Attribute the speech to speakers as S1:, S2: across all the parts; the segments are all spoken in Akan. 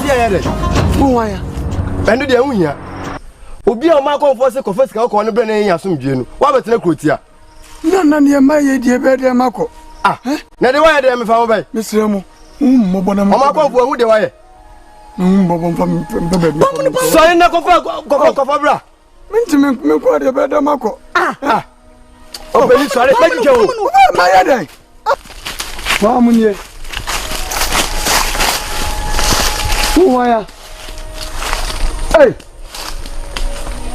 S1: see here. Who wire? Bendo de unya. Obi a ma kon force ko first ka ko no bre na yin asomdue no. Wa betena krotia.
S2: Na ne ma ye die be de mako.
S1: Ah. Na de wire de me fa wo bai.
S2: Mesre mu. Mo bona mo.
S1: O ma kon fo hu de wire.
S2: Bo fam be.
S1: So na ko bra.
S2: Minti me ko de be de mako.
S1: Ah. O be ni so re pe je o.
S2: Ma ya dai. Wa munye. Waya. Hey.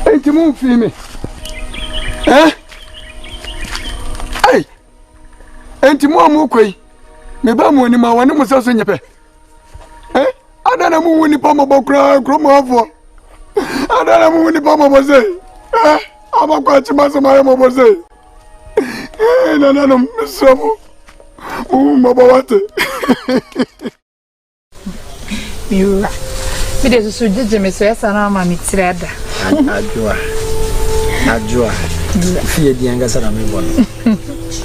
S2: Hey, tu m'as filmé. Hein? Hey. Enti mo amukoi. Me ba mo ni ma wani mo saso nyepe. Adana mu woni pa mo bokra kro mo afo. Adana mu woni pa mo bose. Abakwa chima so ma mo bose. Na no msomo. Mo bawate.
S3: Miura. Me de so jeje me so esa na ma mitreda.
S4: Ajua. Fie di anga sana me bono.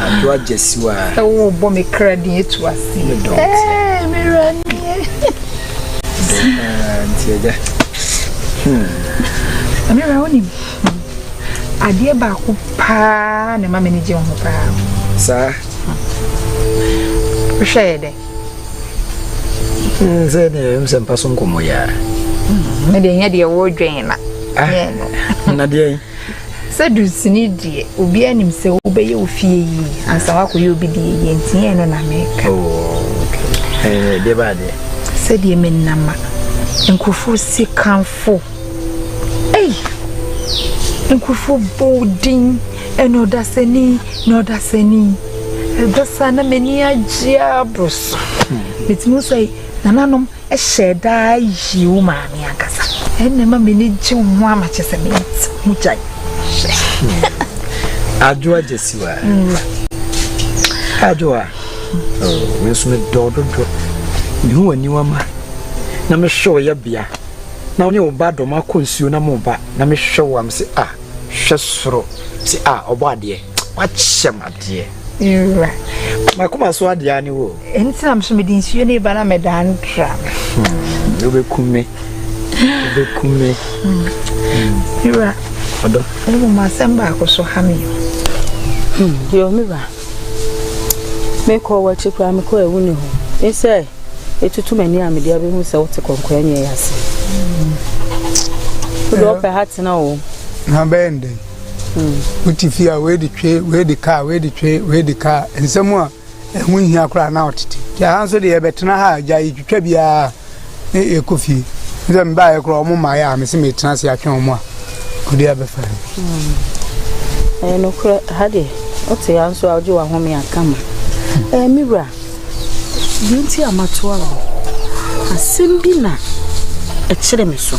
S4: Ajua jesiwa.
S3: O bo me credit etu asi. Miura ni.
S4: Tieda.
S3: Miura oni. Ade ba ko pa na ma me ni je ho pa.
S4: Sa.
S3: Shede.
S4: Nze ne msempa so nkomo ya.
S3: Me de nya de wo dwen na.
S4: Na de
S3: Sadu sini die obi anim se obeye ofie yi ansa wa koye obi die ye ntie no na meka.
S4: Okay. De ba de.
S3: Sadi menama. Nkufu si kanfo. Nkufu boarding eno daseni no daseni. Dasa na meni ajia bros. Bitimu say nananom e sheda yi wo ma me akasa. Enne ma meni ji ho amachese me mujai.
S4: Ajua jesiwa. Ajua. Oh, we sume dodo. Ni ho ani wa ma. Na me show ya bia. Na onye oba do ma konsuo na mo ba. Na me show am se hwesoro. Se obo ade. Wa chemade.
S3: Ira.
S4: Ma kuma so ade ani wo.
S3: Enti am so me din suo ne ba na me dan tra.
S4: Obe kume.
S3: Ira.
S4: Odo.
S3: Eno ma semba ko so ha me.
S5: Yo mi ba. Me ko wa chikwa me ko ewu ni ho. Ese etutu mani amede abe hu se wote konkwa nya yase. Odo pe hat na o.
S2: Na bende. Utifia we di twe, we di car, ensemu a ehu hia kra na otete. Ya hanso de ebetena ha ja itwa bia e kofi. Nze mba e kra omo ma ya me se metena se atwen omo a. Odi abefa.
S5: No kra hade. Ote ya nso ajo wa home akama. Miura. Binti amatoa wo. Asembi na e kire me so.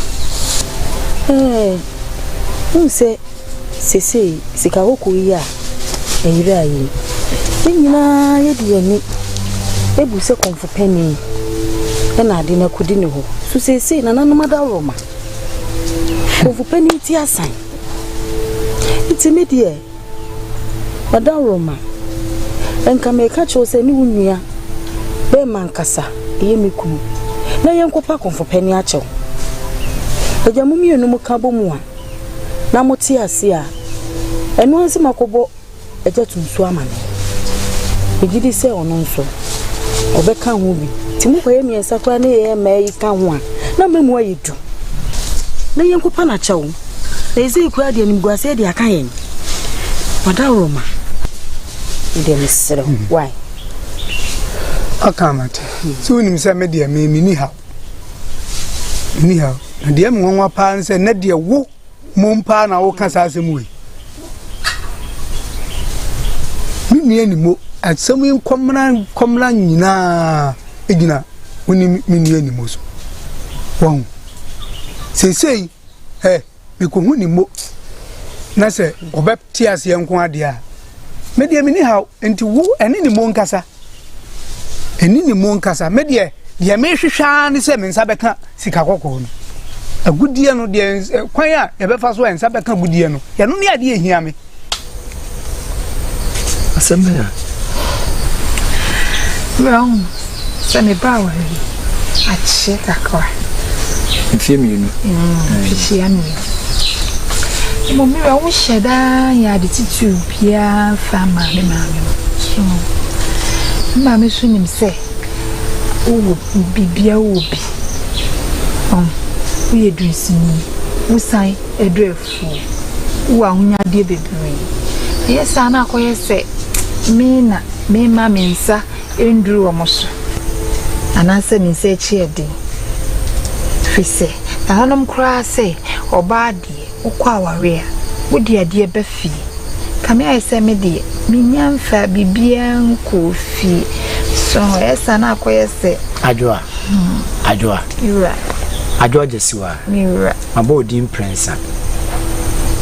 S5: Unse sese sika woku ya eyira yi. Nyina ye di ani. Ebu se konfo pani. E na ade na kudi ne ho. So sese na nanoma da roma. Konfo pani ti asan. Itimedie. Wada roma. Enka me ka cho se ni wunua. Be mankasa eye mekum. Na ye nkopa konfo pani a chew. Ejamu mienu mu ka bomu a. Na moti ase a. Enu anse makobo eja tunsu amane. Ejidi se ono nso. Obeka ho bi. Timu kwaye miensa kwa na ye ma yi ka ho a. Na memu ayedu. Na ye nkopa na chew. Na ezi kwa de nimguase de aka yen. Wada roma. Ide misero. Why?
S2: Akamate. So nim se me de me ni ha. Ni ha. Na de me wonwa pa nse na de wo mompa na wo kasa asemu yi. Mi ni mo asemu komra nyina egina woni mi ni mo so. Won. Sesei me ko hu ni mo. Na se obepti ase enko ade a. Me de me ni ha enti wo ene ni mo nkasa. Eni ni mo nkasa me de me hwehwa ni se me nsa beka sika kokko no. Agudie no de kwan a ye befa so ensa beka agudie no. Ye no ne ade ehia me.
S4: Asembe.
S3: Well, se me ba wa. A cheka kwa.
S4: Mfemienu.
S3: Fishiami. Mumira wo sheda ya de titu bia fama me mama. So mama so nim se o bibia obi. We edusini. Wo sai edrefu. Wo ahonya de bebre. Yes ana akoyese me mama nsa enduru omoso. Ananse mi se chiede. Fise. Nanom kura se obadi ukwa aware wodi ade be fi kame ayese me de minyamfa bibia nko fi so esa na akoyese adwoa ira adwoa jesiwa mira mabodi imprensa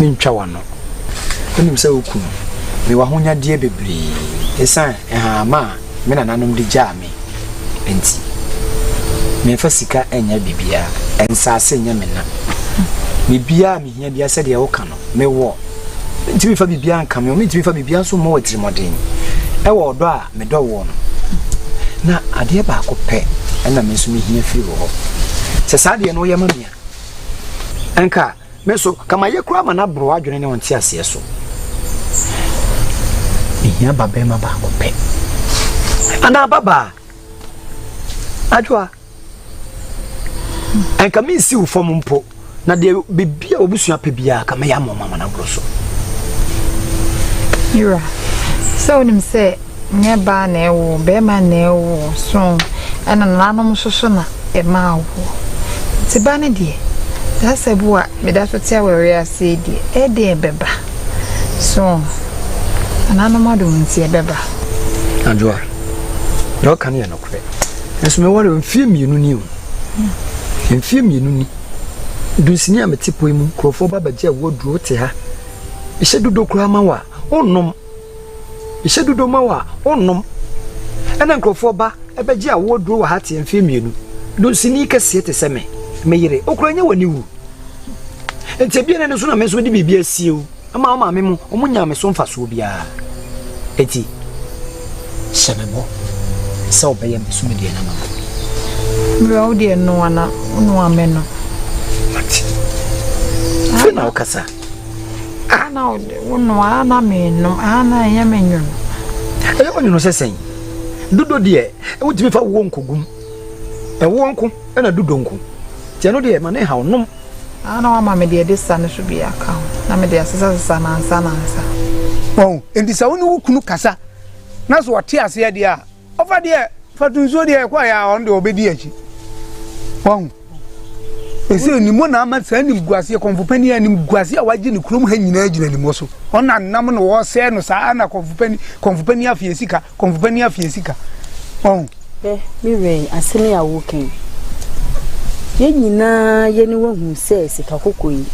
S3: mintwa wano onim se oku me wa honya de bebre esa ma me na nanom de jame enti me fa sika enya bibia ensase nya me na bibia mi hia bia se de wo ka no me wo nti mi fa bibia nka me o mi nti mi fa bibia so mo watiri modern e wo do a me do wo no na ade ba ko pe na me so mi hia fi wo se sa de no ye ma mia enka me so kama ye kura ma na bro adwene ne wonti ase so hia baba ma ba ko pe ana baba adwa enka mi si wo fom mpo na de bibia obusua pebia ka me ya mama na bro so ira so nim se nyeba na ewo be ma na ewo so ana nanom soso na e ma wo ti ba ne de da se bua me da so tia we ase de e de beba so nanom ado nti e beba
S4: adwa no kan ye no kre enso me wore mfie mienu ni o mfie mienu ni dunsini a metipo mu krofo baba je woduro te ha ihye dodo kura ma wa onnom ihye dodo ma wa onnom ena krofo ba ebeje a woduro wa ha te mfie mienu dunsini kase te se me yire okura nya wani wu enti bia ne so na me so di bibia sieu ama ma me mu omunya me so mfa so bia enti semebo sa obeye me so me de na mama
S3: bro de no ana no ameno
S4: fina okasa
S3: ana wono ana menum ana yamenyu
S4: e onyu no sesen dudo de e wotimi fa wo nkogum e wo nko e na dudo nko ti no de ma ne ha onom
S3: ana wa ma me de sane so bia ka na me de asesa na ansa
S2: oh endi sa woni wukunu kasa na so wate ase de a ofa de fatunso de kwa ya on de obedi achi oh ese ni mo na ama sa ni guase konfupani ya ni guase a waje ni krom ha nyina agina ni mo so ona nam no wo se no sa ana konfupani afie sika konfupani afie sika oh
S5: mi re asene ya woken ye nyina ye ni wahu se sika kokoyi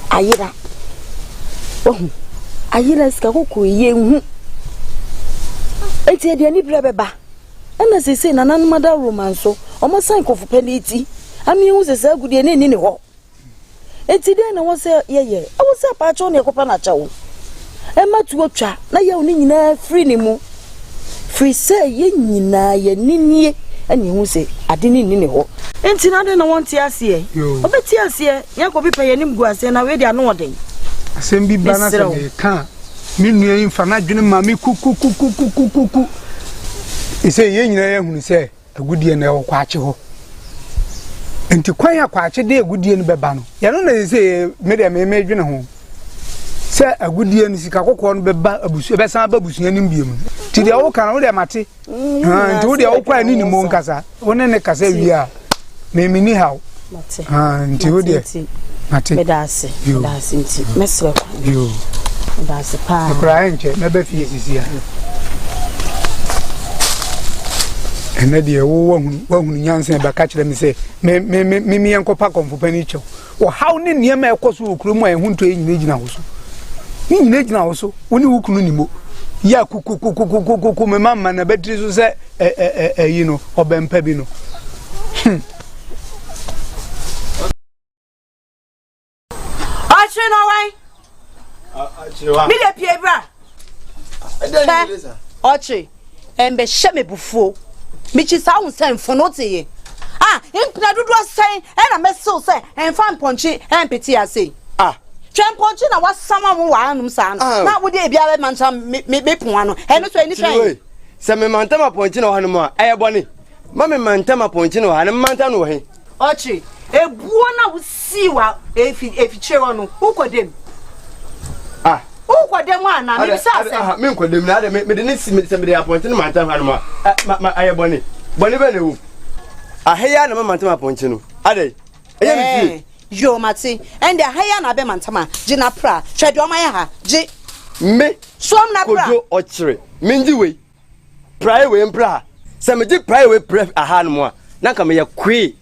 S5: ayira wahu ayira sika kokoyi ye hu eti de ni brebeba ana sese na nanu mada romanso o mo san konfupani ti ami hu se sa gudie ne ni ho eti de na wo se ye wo se pa cho ne kopa na cha wo e matu otwa na ye oni nyina free ni mu free say ye nyina ye ninie ani hu se ade ni ho enti na de na wonti ase obeti ase yakọ bi pe ye nim gu ase na we de ano oden
S2: asem bi bana se ka mi nua imfa na dwene ma mi kuku ise ye nyina ye hunu se agudie na wo kwa ache ho enti kwan ya kwa ache de agudie no beba no ya no na se me de me dwene ho se agudie no sika kokko no beba abusu be san babusu anim biem ti de wo kan wo de mate enti wo de wo kwa ni mo nkasa wo ne kasa wi a me ni haw
S5: mate
S2: enti wo de mate
S5: medase nti mesre kwa
S2: yo
S5: medase pa
S2: kra enche na be fie sisi a ene de wo wahunu nyanse ba ka kire me se me yenkopa konfupani cho wo haw ne niema ekoso okrumu a ehunto enyina gina ho so nyina gina ho so woni wukunu nimo ya kuku me mama na betri so se you know obempa bi no
S5: Achiri no wai achiri wa mi le pie bra Ochi embe hye me bufuo mi chi sa hun sen fono teye impina dodo asan na mesew say enfam ponchi empeti ase twem ponchi na wasama mo wa anum sa no na wo de bia be mancha me pon ano eno so eni twen
S1: se me mantama ponchi na wa no ma bone ma me mantama ponchi na wa no manta no he
S5: ochi ebuo na wo si wa efiche wo no ukodem ukodem ana me bisa se
S1: me nkodem na me de ne si me de ponchi na mantama no ma bone bone be na wu aheya na mantama ponchi no ade eya
S5: yo mati and aheya na be mantama gina pra hwe do man ha gi
S1: me
S5: som na pra
S1: kojo ochire minji we prai we mpra se me gi prai we pre aha no mo a na ka me ye kwe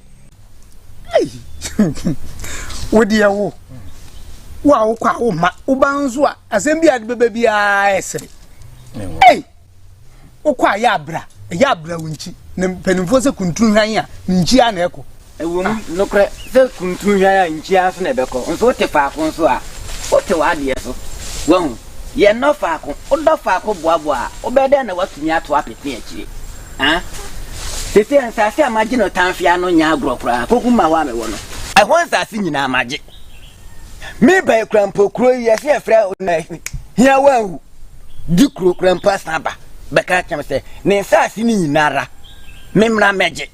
S2: wodi ya wo wa wo kwa wo ma wo banzo a asem bia de beba bia esere wo kwa ya abra wonchi na penimfo se kuntun hwan a nchi a na eko
S6: ewom nokre se kuntun hwan a nchi a so na ebeko nso te faako nso a o te wa de so won ye no faako o do faako boaboa o be de na watumi ato apete akire tete ansase amaje no tanfia no nya agrokura kokuma wa me wono ehon ansase nyina amaje me ba krampo kro yesi efra na hia wahu di kro krampa saba beka kyam se ne ansase ni nyinara memra meje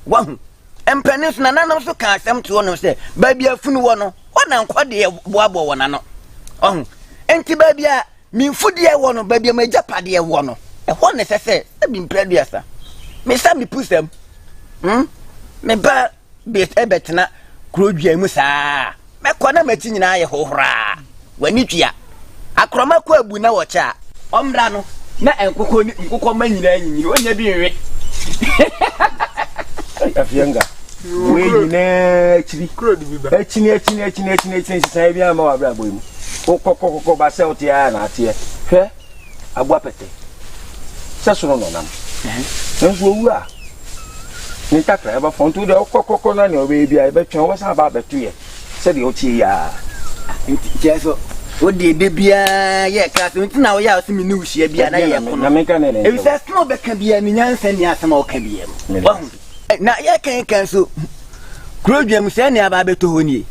S6: wahu empenis na nanom so ka asem to no se ba bia funu wo no ona nkwade boabo wona no ohun enti ba bia minfudie wo no ba bia majapade wo no ehon ne sese bi mpraduasa me sa mi pusam me ba be ebetena krodua mu saa me kona machi nyina ye hohora wani twia akroma ko abu na wo cha omra no na enkokọ manyina nyinyi onya bi nwe
S7: afianga we nyina chiri krodi bi ba chini sisan bi ama wa bra boymu kokoko ba se ote ya na ate hwe agba pete se so no nam nso owu a ni takra e ba fontu de kokoko na ne obe bia e ba twen wo sa ba betu ye se de otie ya
S6: jeso o de bia ye ka so ntina wo ya o simi ni uhia bia na ye ko
S7: na me ka ne
S6: e bi se no be ka bia ni nyansa ni asema o ka bia na ye kan so krodwam se ne aba beto honi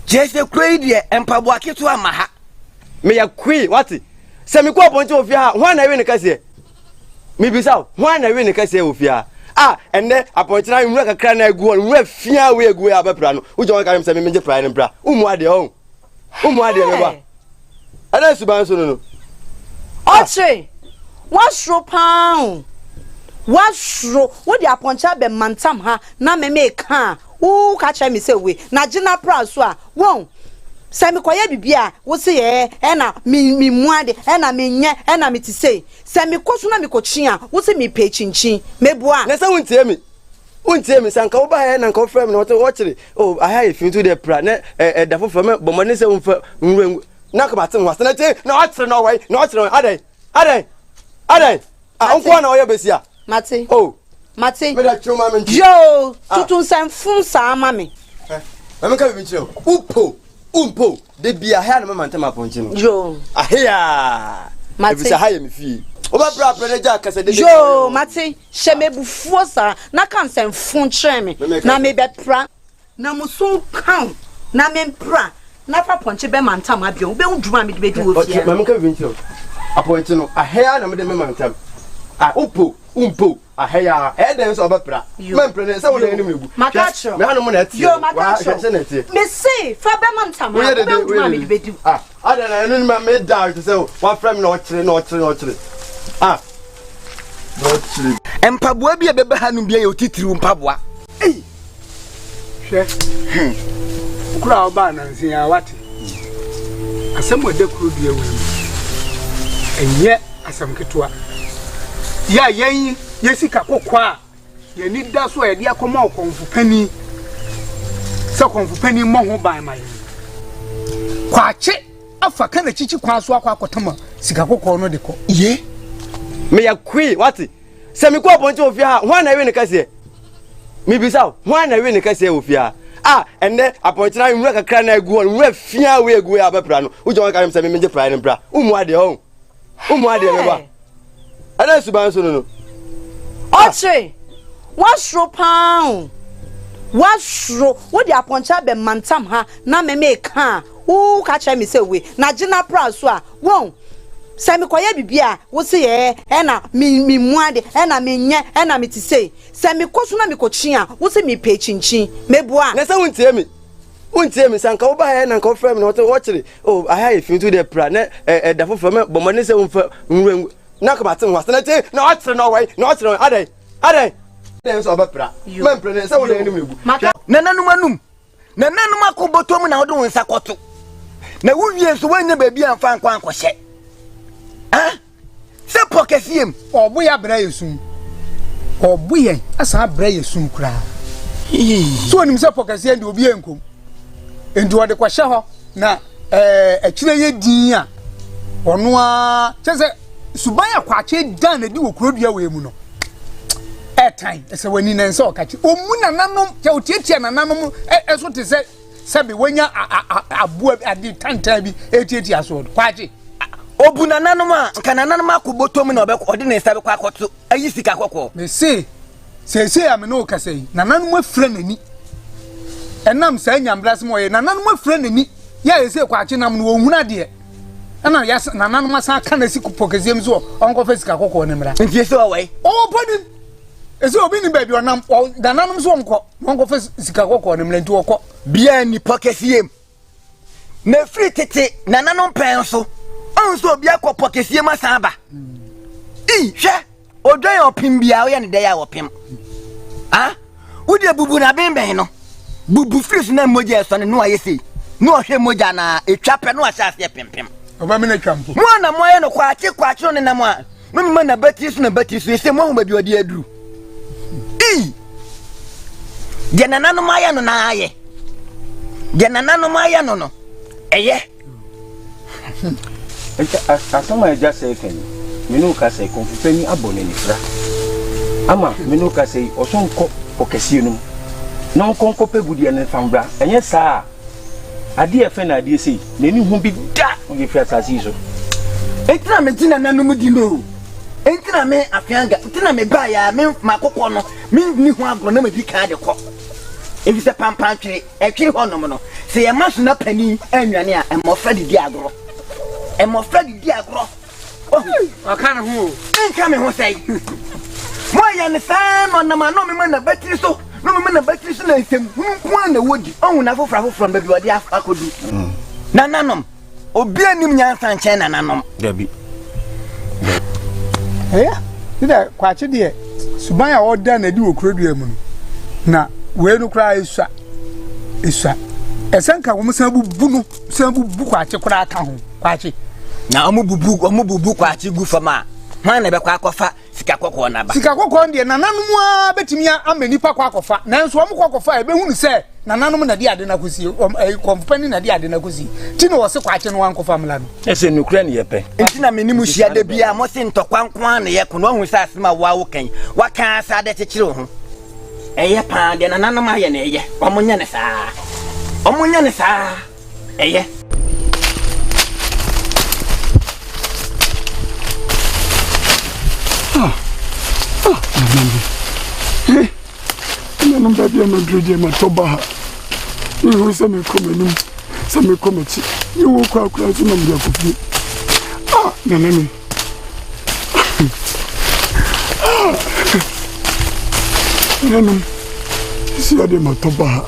S6: jese kroidie empabo aketo ama ha
S1: me ya kwe wati se me kwa ponti ofia ha hwan na we ne kase me bisa hwan na we ne kase ofia enne aponti na nwura kakra na egu on nwura fia we egu ya bepra no wo jon ka me se me menje pra ne bra umu ade ho umu ade me ba ana suban so no
S5: oche wasro pound wasro wo di aponcha be mantam ha na me ka wo ka cha me se we na gina pra so a won se me koye bibia wo se ye na mi muade na me nye na me ti se me koso na me kochi a wo se me pe chinchin mebua
S1: na se wontie mi sanka wo ba he na nka wo frem na wo kire oh aha ye fin to the pra na da fofo me bomo ne se wo fa nwe na ka baten wa na te na wo kire na wo na wo kire adai onko na wo ye besia
S5: mate
S1: oh
S5: mate
S1: me da chuma me
S5: yo tutun san fun sa ama me
S1: me ka bi chiro umpo de bia ha na manta ma ponchi no
S5: yo
S1: ahia
S5: mate
S1: bisa ha ye me fi o ba bra pre ja kase de
S5: yo mate shemebufuo sa na kan san fun kire me na me be pra na musun kan na me pra na fa ponchi be manta ma bio be nduma me de be di wo fia
S1: okay me ka bi chiro aponchi no ahia na me de me manta umpo ahia den so obepra me mpre se wo de ni megu
S5: makacho
S1: me hanu mo na tie
S5: yo makacho
S1: se na tie
S5: me say fa be manta ma be nduma me de be di
S1: ada na enu me da to se wa frame na o kire no kire
S6: empaboa bia bebe hanu bia ye otitiri mpaboa
S2: hwe kura oba na nsin ya wate asem ode kuro bia wu enye asem ketwa ya yen yesika kokwa ye ni da so ye dia koma okonfu pani se konfu pani mo ho ban mai kwache afa kana chichi kwa so akwa akotama sika kokwa no de ko
S1: ye me ya kwe wati se me kwa ponti ofia ha hwan na we ne kase me bisa hwan na we ne kase ofia enne aponti na nwura kakra na egu on nwura fia we egu ya bepra no wo jon ka me se me menje pra ne bra umu ade ho me ba ana suban so no oche
S5: wasro pound wasro wo di aponcha be mantam ha na me ka wo ka cha me say we na gina pra so a won say me koye bibia wo se ye e na mi muade e na me nye e na me ti say me koso na me kochi a wo se me pe chinchin mebua
S1: na say wontie me sanka wo ba he na nka frame na wo chire oh I have if into the pra na da fofo me bo mo ne say wo fa nwengu na ka batin wa na te na wo chire no wai na wo chire adai dem so ba pra man pra ne say wo na enu megu
S6: nananum akobotom na wo de won sakoto na wo wie so wanya ba bia amfa nkwa ankɔhye se pokesiem
S2: obuya bra yesum obuye asa bra yesum kura so nim se pokesiem de obi enkom enti wo de kwahye ho na akire ye din a ono a chese suban akwache dan na di wo kurodua we mu no time ese wani na nso okachi omu na nanom ke otietia na nanom eso te se sebe wanya abu adi tantan bi etietia so kwachi
S6: obu na nanom a kana nanom akobotom na obekọ odi na sabe kwa akoto ayi sika kokọ
S2: me se ame no kasei na nanom afre nani enam sa nyambra sem oye na nanom afre nani ya ese kwachi nam no ohuna de ana ya na nanom asa kana siku pokeziem so onko fa sika kokọ ne mra
S6: ntie se owe
S2: o podi ese obi ni baby onam dananum so onko fa sika kokọ ne mra nti okọ
S6: bia ni pokesiem na free tete na nanom pen so onso obi akọ pokesiem asaba hwe odwan opim bia wo ye ne de ya opim wudi bubu na bemben no bubu free na moja so ne no ayese no ohwe moja na etwape no ahya ase pempem
S2: oba me na twampo
S6: mo na mo ye no kwache no ne na mo a no me na batisu na batisu ese mo hu ba bi odi aduru de nanano maya no na aye de nanano maya no eye
S7: asama eja say kani menu ka say konfupeni abone ni fra ama menu ka say osonko okesi no na onkonko pegudi ne fambra enye saa ade efe na ade sei neni hu bi da onye fi asasi so
S6: entina me tina nanum di no entina me afianga entina me ba ya me makokɔ no me ni hu agro na me di ka de kɔ ebi se pampan twere etwe honom no se ye maso na pani anwane a emofra di agro
S2: aka na hu
S6: nka me ho sei mo ya ne sa no na ma no me na batiri so no me na batiri so na nsem nko na wodi ohun na fofra ba bi wodi akodu na nanom obi anim nyansa nchen na nanom
S7: dabi
S2: dida kwachi de suban ya oda na di okurodua mu na we no kra esua esenka wo msan bubu kwachi kra aka ho kwachi
S6: na omububu kwachi gu fama hwan na be kwa akofa sika kokko na ba
S2: sika kokko de na nanum a betimi amani pa kwa akofa nanso omu kokofa e be hunu se na nanum na di ade na kosi konfupani na di ade na kosi ti no wo se kwachi no ankofa mla no
S7: ese nukura ne yepe
S6: enti na menimu hia da bia mo se ntokwankwan na ye ko no hu sa asema wa kan waka sa de tekire ho eye pa de na nanum aye na eye omunya ne saa eye
S8: Nanum baby na droje matoba. Ni ho se me komenum. Se me kometi. Ni wo kwa so na mdia kofi. Nanum. Nanum. Si ade matoba.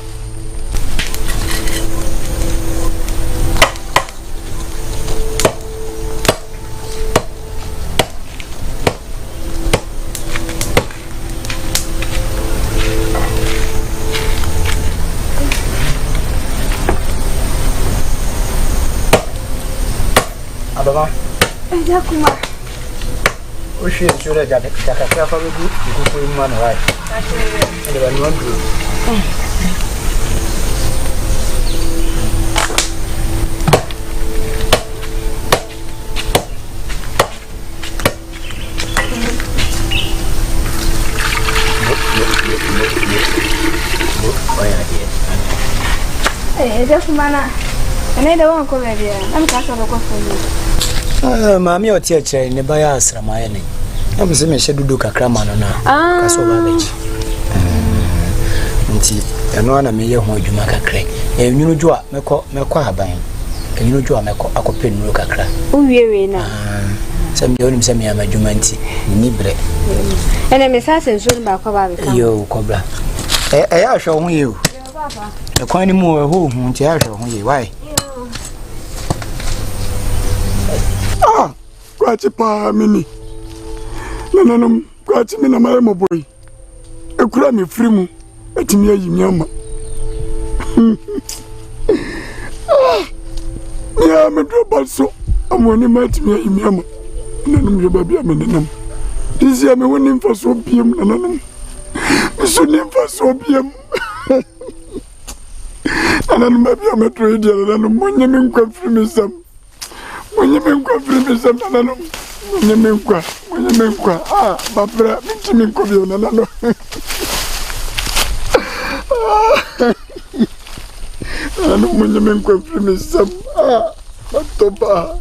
S3: Yakuma.
S4: Oshi ensure that the family go for man right. And they were not good.
S3: Hey, Yakuma. And I don't want to come here. I'm castle for you.
S4: Mami otie ne baya asrama ye ne. Am se me hye dudu kakra ma no na. Kaso ba beji. ɛno ana meyɛ ho adwuma kakra ɛnwunu dwo a mɛkɔ aban ɛnwunu dwo a mɛkɔ akɔpɛ nnuro kakra
S9: uwie na
S4: sɛ me onim sɛ me ama adwuma nti ni brɛ
S9: ene me sa senso ni ba kwa ba beka
S4: yo kɔbra ɛyɛ ahwɛ ho yɛ o ɛkwan ni mu ɛhɔ hu nti ahwɛ ho yɛ why
S8: kwachi pa mini nananum kwachi mi na mare mo boy ekura mi firi mu etimi ayi mi ama ya me do balso amoni ma etimi ayi mi ama nananum je ba bia me nanam dizia me woni mfaso biem nananum so ni mfaso biem nananum ba bia me tro dia nananum monye me nkwa firi mi sam monye me nkwa firi mi sam nananum monye me nkwa babra minti me nkwa bio nananum nananum monye me nkwa firi mi sam batoba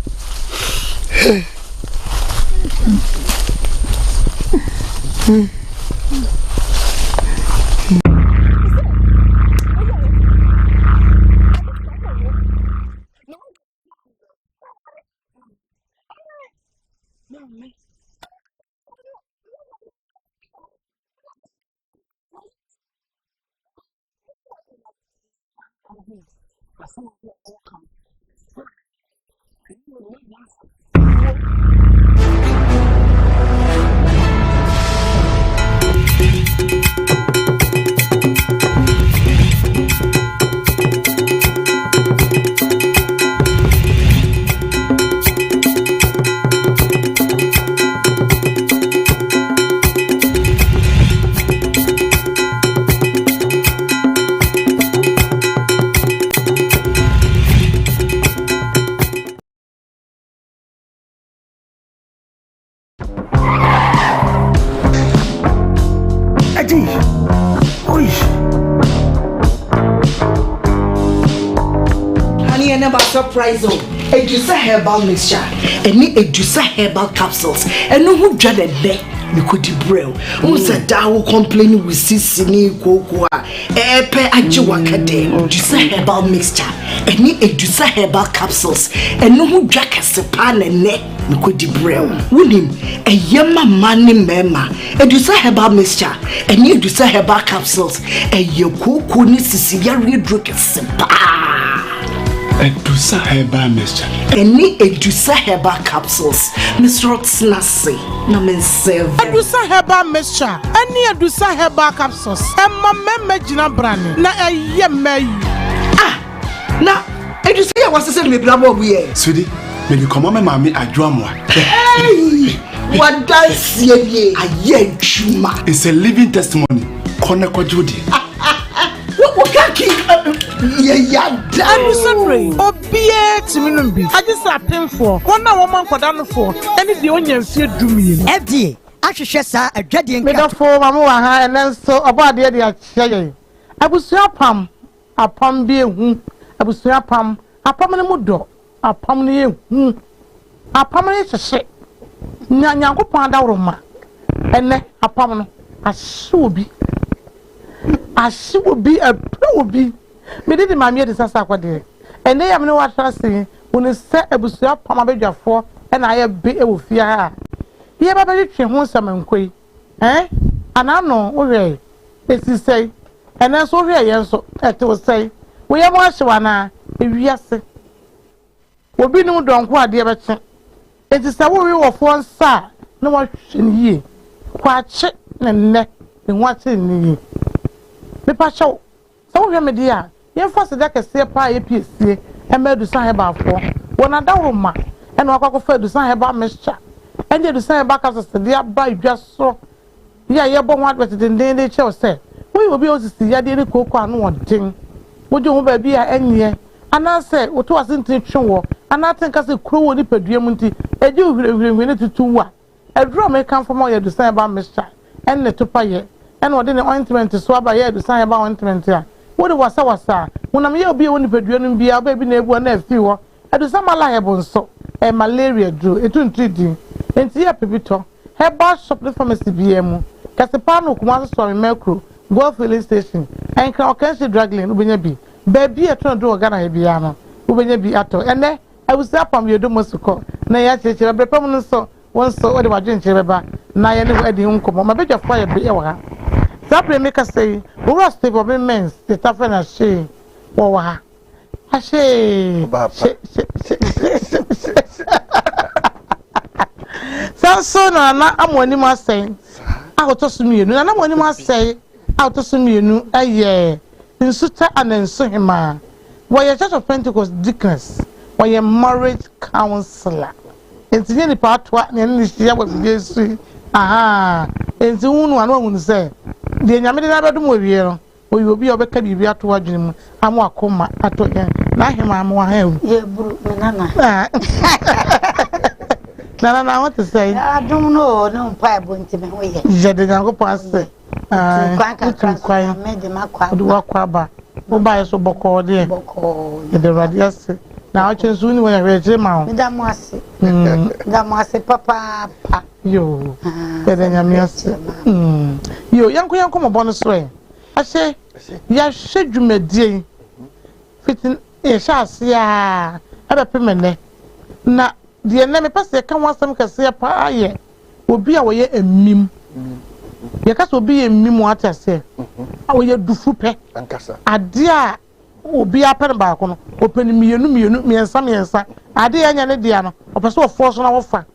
S10: Surprise Edusa herbal mixture any Edusa herbal capsules and no who dreaded there me could brew unsa dawo complain with sisini koko epe ajiwakade Edusa herbal mixture any Edusa herbal capsules and no who drag a sepan and ne me could brew wunim a yama mani mema Edusa herbal mixture any Edusa herbal capsules a yoko ni sisi yari drug a sepa
S8: Edusa herbal mixture.
S10: Any Edusa herbal capsules. Miss Roxnasi. No men serve.
S11: Edusa herbal mixture. Any Edusa herbal capsules. Emma meme jina brani. Na yeme.
S10: Na Edusa was said me bravo we.
S8: Sweetie, maybe come on mommy adwamwa.
S10: Hey! What does ye? Aye chuma.
S8: It's a living testimony. Kona kwa Judy.
S10: What can keep
S11: I'm sorry. Obie Timinumbi. I just happened for 1 woman for down for any the onion seed do me.
S12: FDA. I should share a dreading
S11: for Mamma and then so about the idea. I was so pam upon being I was so pam a permanent mudo a permanent a permanent shit. Nyango Panda Roma and then a permanent as should be. As she would be a pro be. Me did my mere disaster what day. And they have no what I say when it's set a bus up on my bed for and I have be able to fear her. Here, Baby, she wants some quay. Eh? And I know, okay. It's say, and that's all here, so that will say, we have watched one if yes. Will be no don't quite dear, but it is a worry of one side, no one in ye. Quite check and neck and what's in ye. Pepa show. So we me dia. Ye first that can say pa APC e me do san heba for. Wona da wo ma. E na akwa fa do san heba mixture. E je do san heba ka so dia ba idwa so. Ya ye bo one advert den dey che say. We obi osisi ya dey ni koko anu odin. Wo je ho ba bia enye. Ana say wo to asintin twenwo. Ana tin ka say kuro wo ni padua mu nti. E je hwirehwire ni tutu wa. E dro me kan for mo ye do san heba mixture. En ne to pa ye. And what the ointment is swab by the sign about ointment here. What was our when I'm here be only bedroom be our baby neighbor and a few. I do some liable so a malaria drew it won't treat you. And see a pepito. Her bar shop the pharmacy BM. Casapano, Kumasa Story Mercury, Golf Filling Station, enka okansi dragging ubenya bi baby eton do Ghana he bia no ubenya bi ato ene awusa pam yedo mosuko na ya chechire brepam no so won so ode wadwenche beba na ye ne adi nkomo mabedwa fa ye be wa ha zapre make say we are stable men the tafena she wo wa ha ashe so na amoni ma say agoto sumienu na amoni ma say agoto sumienu aye nsuta anenso hema wo ye Church of Pentecost deacons wo ye marriage counselor enti ni pa atwa na ni hia wa Jesu aha enti hunu anu hunu say de nyame de na bedum owie no obi obeka bibi ato adwene mu amu akoma ato na hema amu ha ye buru nana Nana, what to say? I don't know, no pie bunty me we. Jade go pass. Made the macqua do aquaba. Who buy so boko dear boko the radius. Now I choose soon when I read him out. Damasi papa yo. Better than you young come upon a sway. I say, yes, should you me dear fitting a chas, ya have a permanent. Na the enemy pass the can want some casia pa ye will be away a mim. Your cast will be a mim what I say. How you do fupe and cassa? A dear will be a pen balcony, open me and some years. A dear and Diana, or pursue a force on our fat.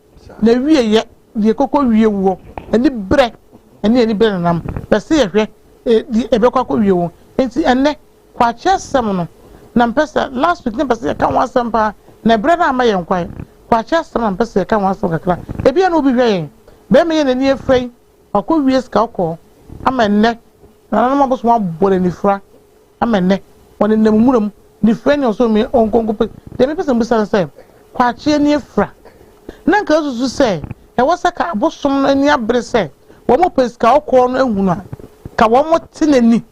S11: The we yet the cocoa we walk and the bread and any benam. But see a becoco you and neck quite just some. Nampesa last week never say I can't want some pa. Na brother my enquire. Kwacha strong person can want so kakra. E bia no bi hwe. Be me na ni afrei. Akọ wies ka akọ. Amenne. Na na mo so abore ni fra. Amenne. Woni na muram ni fra ni so me onkonko pe. De me person bi san say. Kwacha ni afra. Na nka susu say. E wosa ka abosom ani abre say. Wo mo pes ka akọ no ehunu a. Ka wo mo tinani.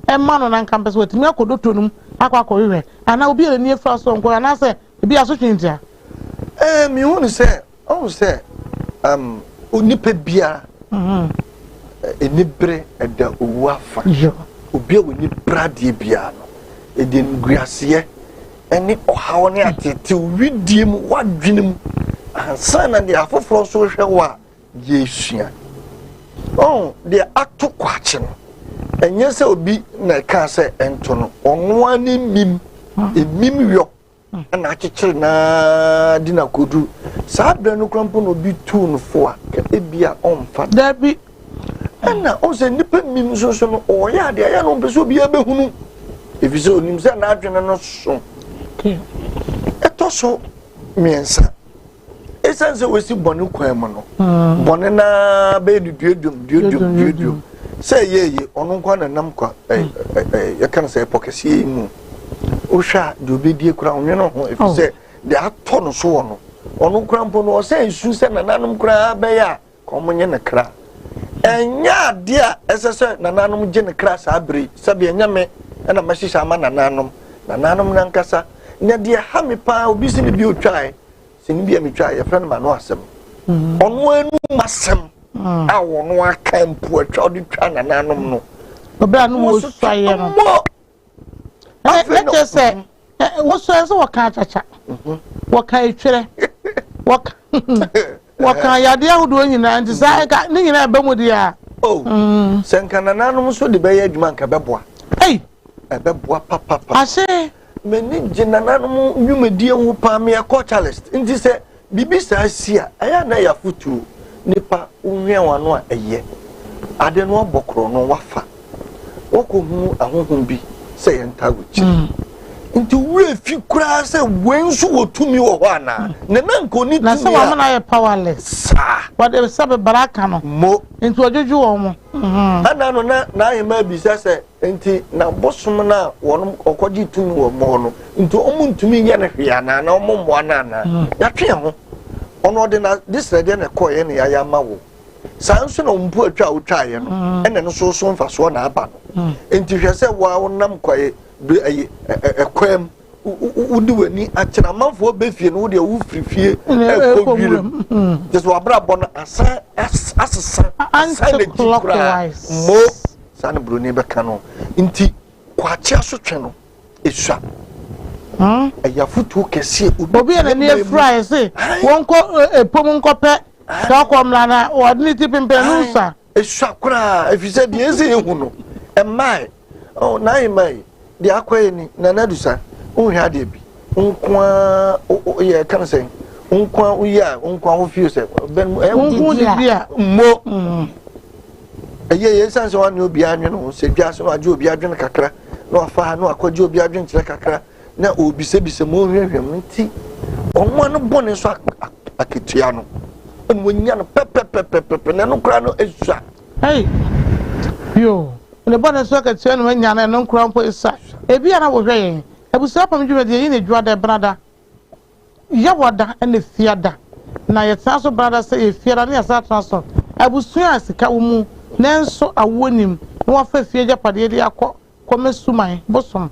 S11: E ma no na nka pese wetimi akodoto num. Akọ hwe. Ana obi na ni afra so onko ana say bi aso twintia
S13: mi wonu say onipa bia enibre eda owu afa obi woni brade bia no edi nguase eni ohawo ne atete widie mu wadwene mu ansa na de afoforo so hwe wa yesua de ato kwache no enye se obi na ka se ento no ono ani mim emim yo na achichere na di na kodu saa bra no krampo no bi tu no fo a ebia onfa dabi na o se nipa mim so no o ya de ya no peso bi abehunu efise onim se na adwene no so eto so miensa esanse wesi bonu kwan mu no bonu na be duedum se yeye onu kwa na nam kwa ya kan se pokesi mu Osha do be die kura onwe no ho efise de ato no so no onu kura mpo no se nsu se nananum kura be ya komonye ne kra enya de a esese nananum je ne kra sa abri sabe enya me na mashisha ama nananum na nkasa nya de ha me pa obi se ne bi otwae se ne bi ametwa ya fra no ma no asem onu anu masem a wono aka mpo atwa de twa nananum no
S11: obi anu mo swaye no let's say what so what can chacha what can twere what can ya dia hudo nyina nti sa ka ni nyina ba mu dia senka nananum so de be ya adwuma nka beboa beboa papa ase meni jinananum nwumedie hu pa me culturalist nti se bibi sa sia aya na ya futu nipa unhwe wano a eye ade no obokro no wafa wokohu ahohom bi say entaguchi nti we fi kura say wensu wotumi wo ho ana na nanko ni tumi na say wa na powerless what they say baraka no mo nti ojoju wo mo ana no na yema bi say nti na bosom na wono okoji tumi wo mo no nti omu ntumi ye na hwia na omu mo na ya twe ho ono de na this ready na koye na ya ma wo sanso na mpu atwa utwa ye no ene no so mfa so na aba no enti hwe se wa wonam kwaye be ayi ekwem udi wani achena manfo befie no de wu frifie ekobire just wa bra bon asa asesa mo san broni be kanu nti
S13: kwache asotwe no esua eya futu kese
S11: obi na ne fry say wonko epom nkope ka komla na wodni tipimpe nusa
S13: esua kura efise de ezi ehu no emai oh nai mai de akwaye ni na nadusa ohwa de bi nkwa ye kan say nkwa uya nkwa wo fio say ben
S11: nkwa de bia
S13: mo ye sanse wa ni obi anwe no se dwa so aje obi adwen kakra na afa na akwaje obi adwen kire kakra na obi se mo hwehwem nti onwa no bone so aketua no onwonya no pepepepepe na no kra no esua
S11: hey yo ne bone so aketua no nya na no kra mpo esa ebi ana wo hweye ebusa pam dwuma de yin edwa da brada yawoda ene fiada na yetsa so brada se e fiada ne asa transport ebusa asika wo mu nenso awonim na wafa fie japade de akọ komesuman bosom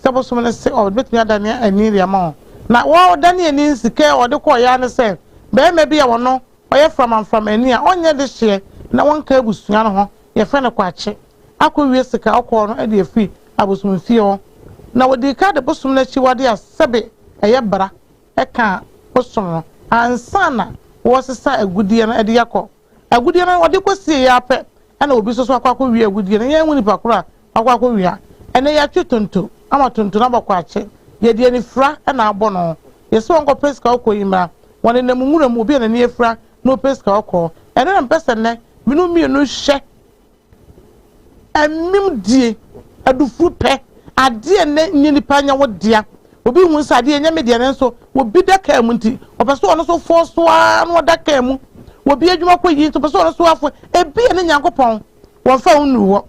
S11: se bosom ne se o betumi adane aniri ama na wo dane ani sika o de ko ya ne se be me bia wono oye from ani a onye de hye na wonka abusua no ho ye fe ne kwache akọ wie sika akọ no e de afi abosom fie ho na wodi ka de bosom na chi wade asebe eye bra e ka bosom no ansana wo sesa agudie no e de yakọ agudie no wode kosie ya pe ana obi so akwa wi agudie no ye nwuni pakura akwa wi a ene ya twitonto ama tonto na bakwa ache ye die ni fra na abo no ye so onko peska okoyima woni na mumura mu obi na ni efra no peska okọ ene na mpesa ne minu mienu hye emim die adufu pe ade ne nyini panya wodia obi hu sa ade nya media ne so obi daka mu nti opeso ono so forso no daka mu obi adwuma ko yi to peso ono so afo ebi ne nyankopon won fa unu wo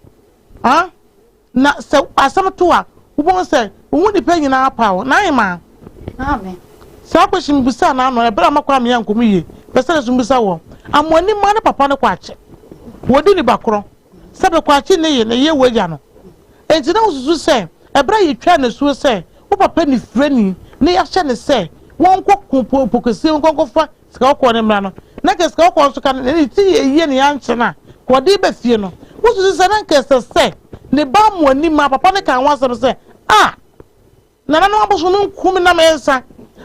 S11: na se asam to a wo se wo ni pa nyina apawo na ima
S3: amen
S11: sa ko shimbusa na no e bra makwa me yankomu yi pese shimbusa wo amoni ma ne papa ne kwache wodi ni bakro sabe kwache ne ye waja no enti na ususu se e bra yi twa ne suo se wo papa ni frani ne ya hye ne se won kokko pokese won kokko fa sika ko ne mra no na ke sika ko so kan ne ti ye ne ya nche na ko di be fie no ususu se na ke se ne ba mo ni ma papa ne kan wasem se na no aboso no nkumi na mensa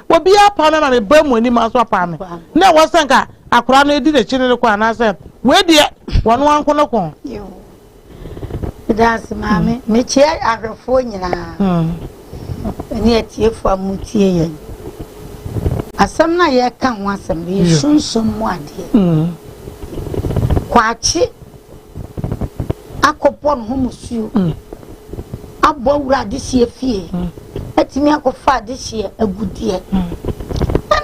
S11: obi apa na ne ba mo ni ma so apa me na wasanka akora no edi de chine ne kwa na se we de wono anko no ko
S3: yo das mame me che ahwefo nyina ni atiefu amutie yen asam na ye kan wasam ye sunsun mu ade kwachi akopon ho musuo abo wura de sie fie atimi akofa de sie agudie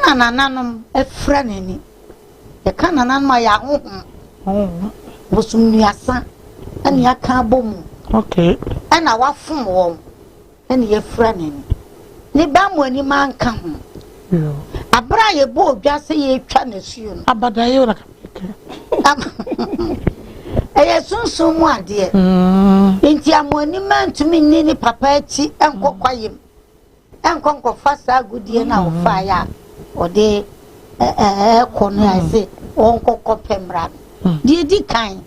S3: na nananom efra nani e kan nananom ya ho bosum nuasa ani aka bomu
S11: okay
S3: ana wafom wo ani efra nani ne ba mo ani man ka ho
S11: yo
S3: abra ye bo odwase ye twa na suo no
S11: abadaye na
S3: eye sunsun mu ade enti amoni mantumi ni papa achi enkokwayem enkonkofa sa gudie na ofa ya ode kono ase onkokopemra di kan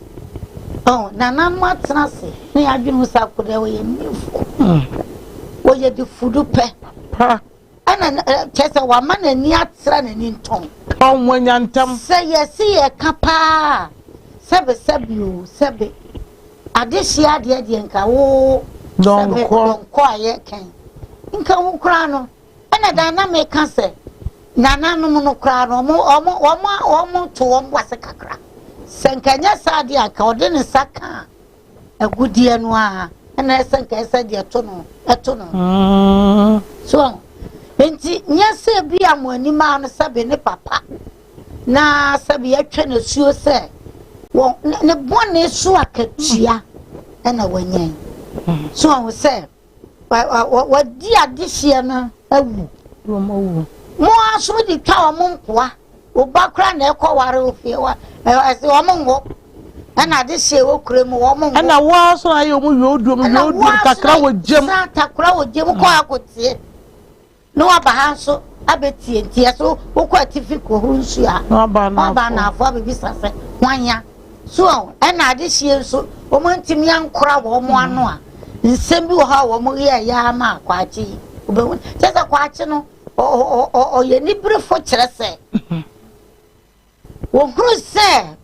S3: nana matrase ni adwunu sakode wo ye mifo wo ye di fudu pe ana chesa wa mana ni atra na ni nton
S11: onwanya ntam
S3: se yesi ye kapa sebe adehia de nka wo donko aye kan nka wo kra no ana da na me ka se nana no no kra no omo to wo wase kakra senkanya sade aka ode ne saka agudie no a ana senka sade eto no so enti nyase bi amani ma no sebe ne papa na sebe ya twa na suo se won ne bone so akatua na wanyan so I will say what dia dihie na awu mo aso di twa mo nkoa obakra na ekoware ofie wa ase wo mo ngo na dihie wo kuremu wo mo ngo
S11: na wo so ayo mo yodu kakra wo jem
S3: sa takra wo jem ko akotie no abaha so abetie tie so wo ko atifiko hu nsu a aba na afọ bibisa se wanya so na adehie so o mo ntimi ankora wo mo ano a
S14: nsembi wo ha wo mo ye ya ma kwachi obehu sesa kwachi no o ye ni brefo kire se wo huru se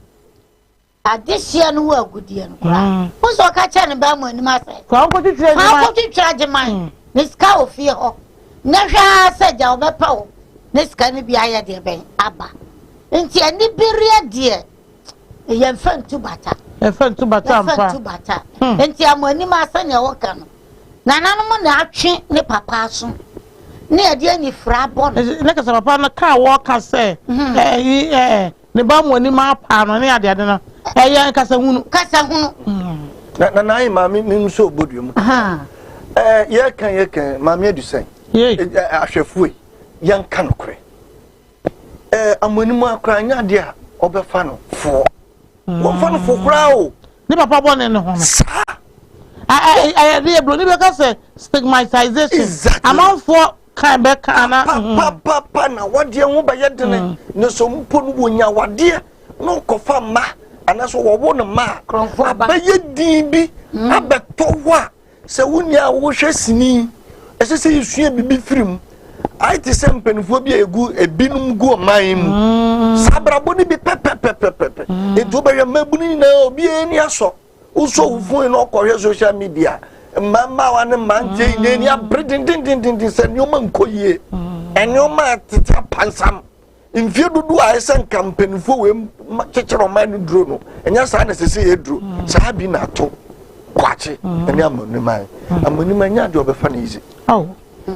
S14: adehia no wo agudie no kra wo so ka cha ne ba mo ani ma se
S11: kwa ko
S14: titira jeman ne ska ofie ho na hwa se ja obepa wo ne ska ne bia ya de ben aba nti ani beria de ye mfantu bata
S11: mfantu bata
S14: nti amani ma se ne wo ka no nananom na atwe ne papa so ne ade ani fra bo
S11: ne ka papa na ka wo ka se ne ba mo ni ma pa no ne ade no ya kasa hunu
S13: na mami mi so bodu mu ye kan mami adusan ahwefue yan kan okre amoni mu akra nya de a obefa no fo wo fa no fo kra o
S11: ni papa bo ne ho no the ebro ni be ka say stigmatization amount for kan be kana
S13: papa na wade ho ba yedene ne so mpo no wonya wade no kofa ma anaso wo no ma abaye din bi abeto ho a se wonya wo hwe sini esese yisua bibi firim aite sempenfo bi egu ebinum gu oman mu sabrabo ni bi pepepepepe eto ba yamabuni na obi eni aso uso ufun no ko social media mama wa ne manje ni abredindindindin se nyoma nkoyie enyoma tete pansam mfie dudu a esen kampanifo we chechero man duro no enya sa na sese ye duro sa bi na to kwache ene amonima nya de obefa na izi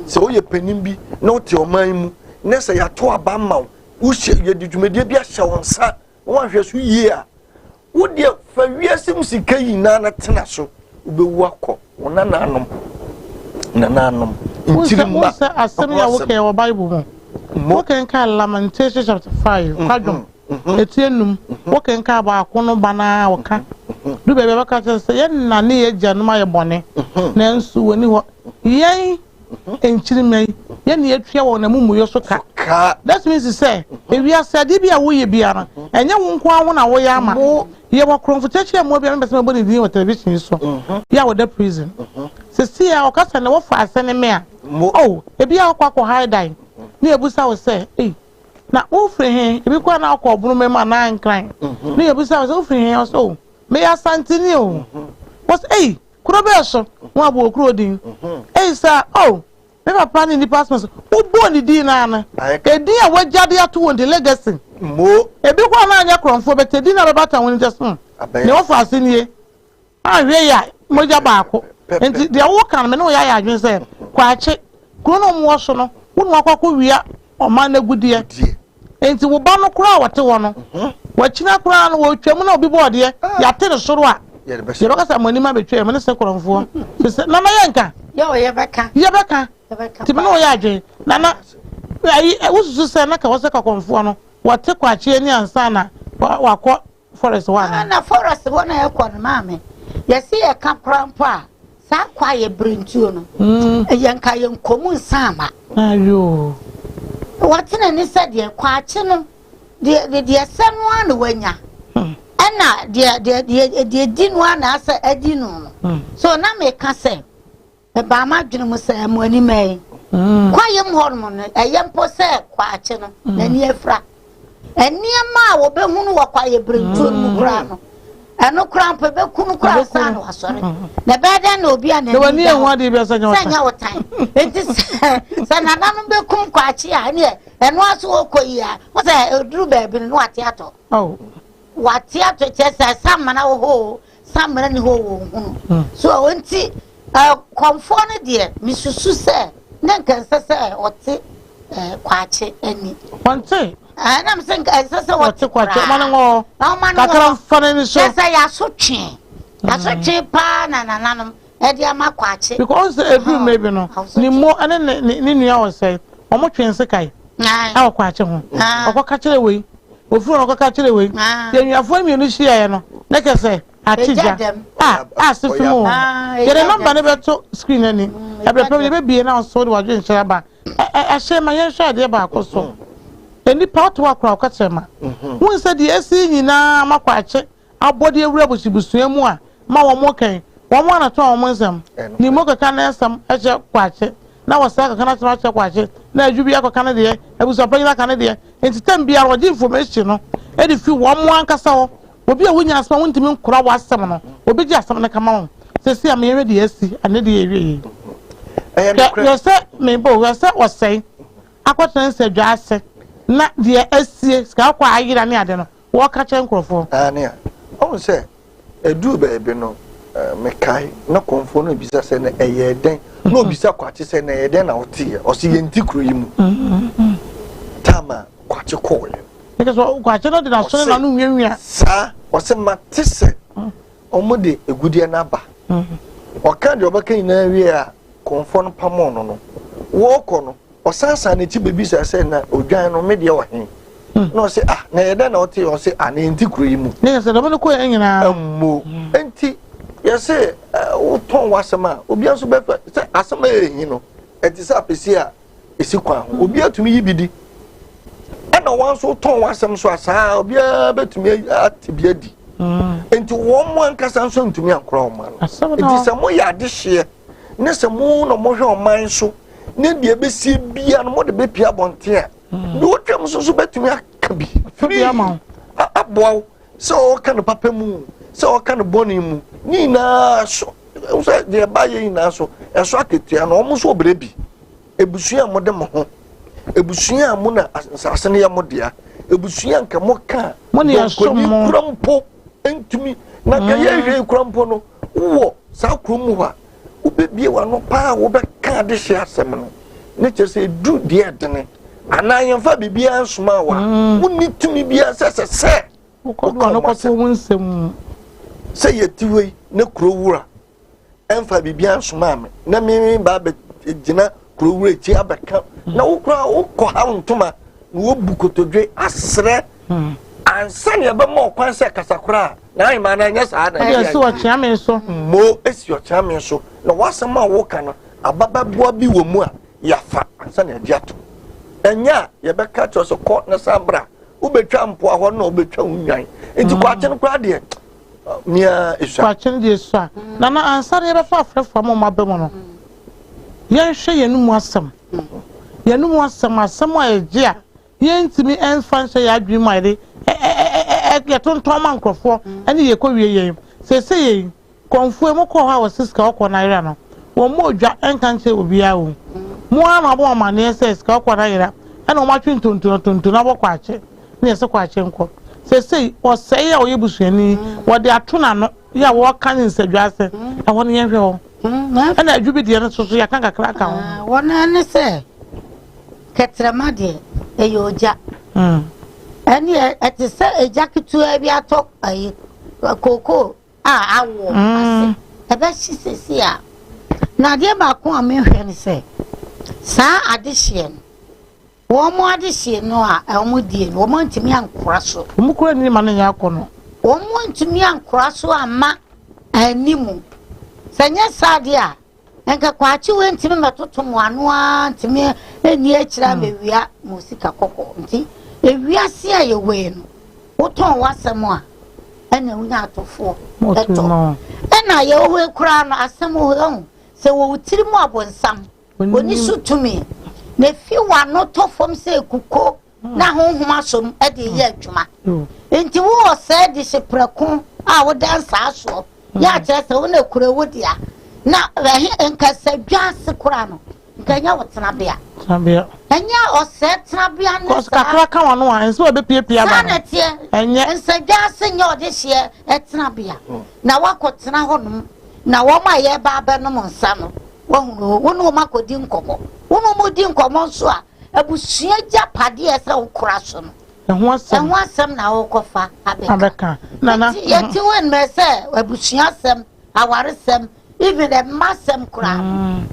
S13: se o ye panim bi na o te oman mu na se ya to aba ma wo hye ye didwumade bi a hye wonsa won hwe so yie a wo de fa wiasim sika yina na tena so ubewu akọ wonananom
S11: ntirimba wasa asem ya wo ke wo bible mu wo kan ka Lamentation chapter 5 kwadwom etienum wo kan ka ba akono bana wo ka du bebe ba ka se ye na ne ye gyanum aye bone na nsu woni ho yen enchirimai ye ne yetwa wo na mumuyo so ka that means to say if you are said bia wo ye bia na enye wo nko awo na wo ya ama ye wo confrontation mo bia mbese mo ni television so ya wo the prison se see ya o ka se na wo fa asene me a ebia akwa high dine ni ebusa wo say na wo free he ebi kwa na akwa obunu me ma na nkran ni ebusa wo say wo free he so me ya santini o was kuro be so wo abo kuro din sir me papa ni passport wo bo ni din na na edin a wajade ato won the legacy
S13: mo
S11: ebi kwa na anya kronfo be tedin na bata won just ne wo fa asenie ahwe ya moja baako enti de wo kan me no ya adwen se kwa ache kuro no mo so no wo no akwa wia o ma na gudie enti wo ba no kura wote wo no wa china kura no wo twam na obi boode ya te no soro a ye baka sa mani ma betwe me ne se kronfo se na ma yanka
S14: ye beka
S11: ti me no ya adwen na ayi wosusu se na ka wo se ka kronfo no wote kwa ache ni ansa na wakọ forest one
S14: na forest one na ekọ no maame yesi ye ka krampa sa kwa ye brintuo no ye nka ye nkomu nsama
S11: ayo
S14: watina ni se de kwa ache no de sanu anu wanya na de dinu ana asa adinu so na me ka se ba ma dwene mu se mo ani mai kwa ye mhormo no eye mpo se kwa ache no na ni afra eniema wo be hunu wo kwa ye brintuo mu kra no eno krampe be kunu kra sa no asore na be da na obi ana
S11: ni wani enhu ade bi asanya
S14: sanya wotan enti sa na nanu be kum kwa achi a ne eno aso okoyi a wo se duru be bi no ate ato wate ato chesa samana wo ho samana ni ho wo hunu so enti komfo ne de misusu se na nkansa se ote kwa achi ani
S11: wante
S14: I'm saying, I said, what to quite
S11: a man funny so.
S14: Yes, I so cheap. That's a cheap pan and an animal. Edia Maquachi.
S11: Because every maybe no. Ni more and then Nini always say, how much in Sakai? I'll quite a home. I'll catch it away. If you don't catch it away, then you are for me, Lucia. Like I say, I teach them. Ask if you more. Get a number never to screen any. I will probably be announced so what you share about. I share my young share about so. Any part to akra okatema won say the esi nyina makwache abode ewura bosibusu emu a ma wo mo kan wɔn mo anato wɔn nsɛm ni mo kaka na nsɛm ɛkyɛ kwaakye na wɔsa kaka na nsɛm ɛkyɛ kwaakye na adwu bi akɔka ne deɛ abusuapanyin aka ne deɛ nti tɛm biara wɔde information no ɛde fi wɔn mo ankasa hɔ obi a wonya asɛm wontumi nkora wɔ asɛm no obi gye asɛm no kama wɔn sɛsi a meyɛrɛ deɛ asi ane deɛ ɛwie yi yɛ sɛ mebo yɛ sɛ ɔsɛe akɔtena nsɛ dwa ase na deɛ asie sika akɔ ayera ne ade no wɔka kyerɛ nkurɔfoɔ
S13: anea ɔhu sɛ ɛduu baabi no mekae na kɔmfoɔ no bisa sɛ no ɛyɛ dɛn na obisa kwakye sɛ no ɛyɛ dɛn na woteɛ ɔsɛ yɛnti kuro yi mu tama kwakye kɔɔyɛ
S11: kwakye no de nasɔne na no nwianwia
S13: saa ɔsɛ mate sɛ ɔmo de egudeɛ no aba ɔka deɛ ɔbɛka nyinaa wie a kɔmfoɔ no pamɔ no no wɔɔkɔ no ɔsansan n'akyi bebisa sɛ na odwan no me deɛ wɔ he na ɔsɛ na yɛ dɛn na ɔte ɔsɛ na yɛnti kuro yi mu
S11: ne yɛ sɛ dɔm no kɔɛ nyinaa
S13: ammo enti yɛsɛ wotɔn w'asɛm a obia nso bɛfɛ sɛ asɛm a yɛhi no ɛte sɛ apɛsi a ɛsi kwan ho obia tumi yi bi di ɛna wɔn nso tɔn w'asɛm so a saa obia bɛtumi ate bi adi enti wɔn mo ankasa nso ntumi ankora ɔma no enti sɛ moyɛ adehyeɛ ne sɛ mo na mohwɛ ɔman so ne deɛ bɛsie bia no mode bɛpia abɔnten a ne wotwam so so bɛtumi aka bi aboa wo sɛ ɔka no papa mu sɛ ɔka no bɔne mu ne nyinaa so sɛ deɛ ɛbayɛ nyinaa so ɛso akatua no ɔmo so ɔbrɛ bi ebusua a mode mo ho ebusua a mo na nsase no yɛ mo dea ebusua nka mo ka nkɔni kura mpo ntumi na ka yɛhwɛ kura mpo no wowɔ saa kuro mu hɔ a wobɛbie w'ano paa wobɛka ade hyɛ asɛm no ne kyerɛ sɛ ɛduru deɛ ɛdene anaa yɛmfa biribiara nsoma wa wonni tumi biara sɛ sɛ yɛti hɔ yi ne kuro wura ɛmfa biribiara nsoma me na me baa bɛgyina kuro wura akyi abɛka na wo koraa wokɔ ha ntoma na wobu kotodwe asrɛ ansa ne yɛbɛma ɔkwan sɛ kasakora a na ayima na nyɛ saa na
S11: ɛsi ɔkyea me so
S13: mo esi ɔkyea me so na wasɛm a woka no abababoa bi wɔ mu a yafa ansa na agye ato ɛnya yɛbɛka kyerɛ sɛ kɔ na sa bra wobɛtwa mpoa hɔ na wobɛtwa wo nwan enti kwakye no koraa deɛ mia esua
S11: kwakye no deɛ esua na na ansa na yɛbɛfa afrɛfra ma ɔma bɛ mu no yɛnhwɛ yɛn mu asɛm asɛm a ɛgye a yɛntumi ɛmfa nhyɛ yɛ adwene mu a yɛde yɛtontɔn ma nkurɔfoɔ ɛne yɛkɔ wie yɛn sɛsɛ yɛn kɔnfoɔ mu kɔɔ hɔ a wɔsi sika ɔkɔ n'ayera no wɔn mu odwa ɛnka nkyɛn obiara wo mu ama abɔ ɔmaneɛ sɛ sika ɔkɔ n'ayera ɛna wɔn atwe ntonton abɔ kwakye ne yɛsɛ kwakye nkɔ sɛsɛ ɔsɛe a ɔyɛ busuani wɔde ato n'ano yɛ a wɔka ne nsadwa ase ɛhɔ no yɛhwɛ hɔ ɛna adwu bi deɛ no soso yɛaka kakra ka ho
S14: wɔn ani sɛ kɛtɛrɛma deɛ ɛyɛ ogya ɛne ɛte sɛ egya ketewa bi atɔ ayi koko a awo ase ɛbɛhye sisi a na adeɛ baako a mehwɛ ne sɛ saa adehyeɛ no wɔn mo adehyeɛ no a wɔn die no wɔn ntumi ankora so
S11: wɔn kura ne ma no nyɛ akɔ no
S14: wɔn ntumi ankora so ama animu sɛ nyɛ saa deɛ a nka kwakye wɔ ntumi mɛtoto mo ano a ntumi ani akyira mewia mo sika kɔkɔ nti ewiase a yɛwɔ no wotɔn wasɛm a ɛna wonya atofoɔ ɛtɔ ɛna yɛwɔ kura no asɛm ho sɛ wɔ tiri mu abɔnsam oni so tumi na fi wano tɔ fam sɛ kuko na honhom asom ɛde yɛ adwuma enti wo sɛ de seprako a wo dansa aso ya kyerɛ sɛ wo na kura wo dia na nkasa dwase kura no nkanya wo tenabea enya ɔsɛ tenabea ne
S11: sa kakra ka wano a nso obepiepia ba
S14: enya nsa dwase nya ɔde hye tenabea na wakɔtena hɔ nom na wɔn a yɛ ba ba nom nsa no wɔn no makodi nkɔmɔ wɔn mo di nkɔmɔ nso a abusua gya padeɛ sɛ wokora so no
S11: ɛho
S14: asɛm na wokɔfa
S11: abɛka nana
S14: yɛti wɔn mɛ sɛ abusua asɛm awaresɛm even the massem kura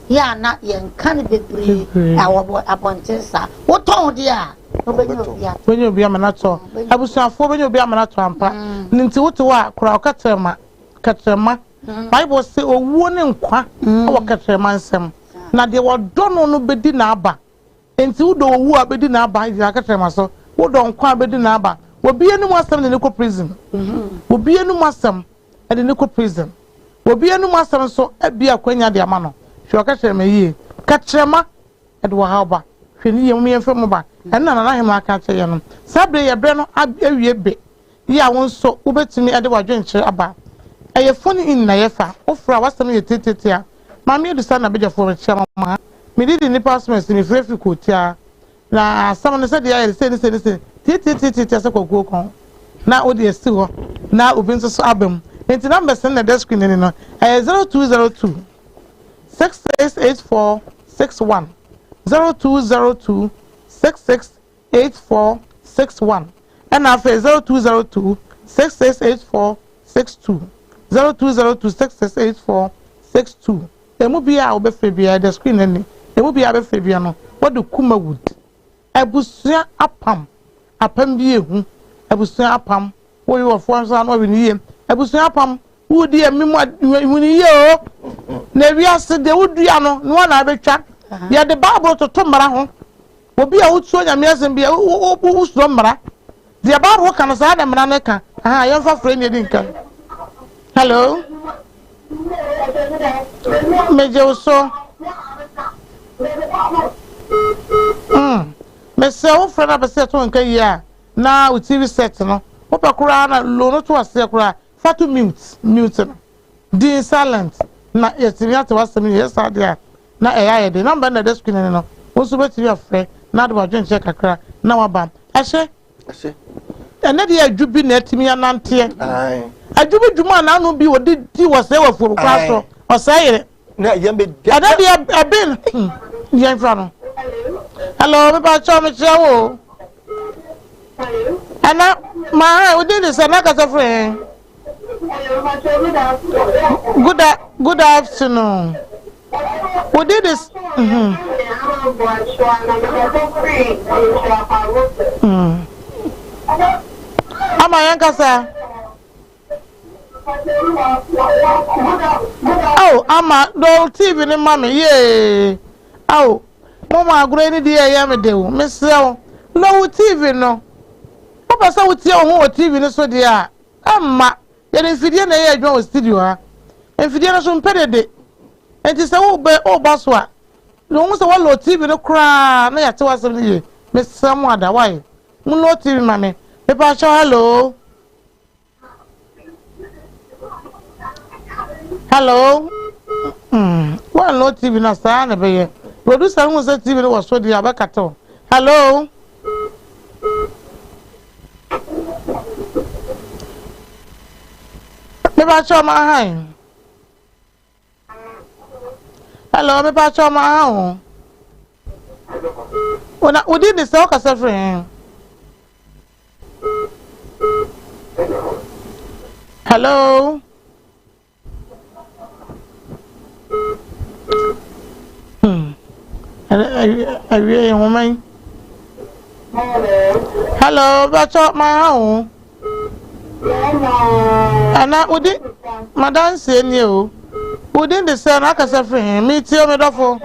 S14: ya na yɛnka ne bebree awɔ abɔnten sa wotɔn deɛ a
S11: wobɛnya obi amanato abusuafoɔ bɛnya obi amanato ampa nti wote wɔ a kura katrɛma Bible say owuo ne nkwa wɔ katrɛma nsɛm na deɛ wɔdɔ no bɛdi n'aba enti wodɔ owu a bɛdi n'aba di katrɛma so wodɔ nkwa a bɛdi n'aba obi anim asɛm de ne kɔ prison obi anim asɛm de ne kɔ prison obi enu masam so bia kwanya de ama no hwe ka kyerɛ me yie ka kyerɛ ma ɛde wɔ ha ba hwe ni yem yem fam ba ɛna na hema ka kyerɛ no sabre ye bre no awie be ya won so wobetimi ɛde wadwen kyerɛ aba ɛyɛ phone in na yefa ofra wasam ye tetetea ma me edu sa na beja fo kyerɛ ma me didi ni passport ni frefi ko tia na sam ne se de ayi se tete se kokuo kon na odi esi ho na obi nso so abam enti number send na desk screen ni no 0202 668461 0202 668461 and after 0202 668462 0202 668462 emu bia obefe bia the screen ni emu bia obefe bia no what do kuma wood abusua apam bi ehu abusua apam wo yo fo so na ni yem abusua apam wo di emimu ni ye o na wiase de wodua no no na abetwa ya de bible to mara ho obi a wotuo nyame asem bia wo so mara de bible kan sa da mara ne ka aha ye fa frɛ ne di nkan hello meje so me se wo frɛ na be se to nkan yi a na o TV set no wo pa kura na lo no to ase kura fatu mute no di silent na yetimi ate wasem yesa dia na eya de number na the screen no wo so betimi afrɛ na do adwen che kakra na waba ahye ene de adwubi na atimi anante adwubi dwuma na anu bi wodi di wose wafuru kwa so osayire
S13: na yembe
S11: ada de abin yen fra no hello me ba cho me chewo ana ma odi de sana ka sofre good afternoon. We did this. Ama yanka sa. Oh, ama do TV ni mami ye. Oh, mama agro ni dia ya me de wo. Me sel. No TV no. Papa sa wo tie wo TV ni so dia. Ama ya ni fidie na ye adwa wo studio ha. Enfidie na so mpedede. Enti se wo be o baso a. No mo se wo lo TV no kra na ya te wasem ni ye. Me sam ada why. Mo lo TV mami. Me pa cho hello. Hello. One low TV na sa na be ye. Producer mo se TV no was so dia ba kato. Hello. Me ba cho ma hai. Hello, me ba cho ma ha. Ona odi ni se o ka se friend. Hello. Awie woman. Hello, bacho ma ha. Ana odi madam se ni o. Odi de se na ka se friend mi ti o me dofo.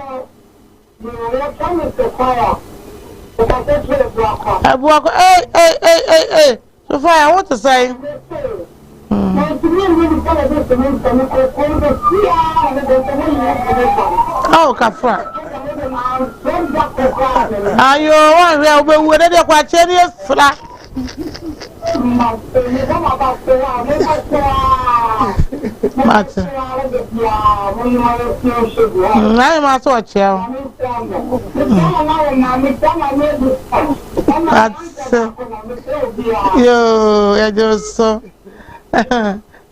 S11: Abuako eh. So far I want to say oh, Kafra. Ayo, one real be with it, quite serious. I must watch you. Yo, I just so.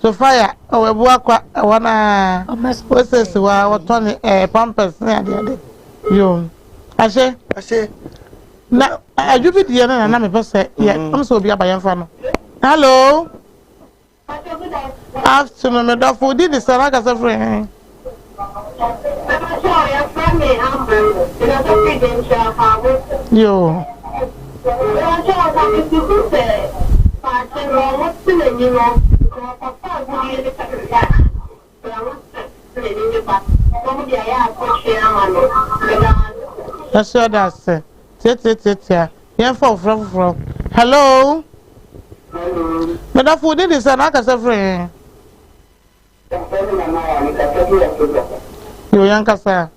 S11: So fire o ebuakwa wana process wa wotoni pampers na ade yo ashe na ajubi die na me pese ye am so obi abayan fa no hello afternoon me do for di sara ka se friend yo that's what that's it. Yeah, from. Hello. But I food this and I can say friend. Yo yankasa.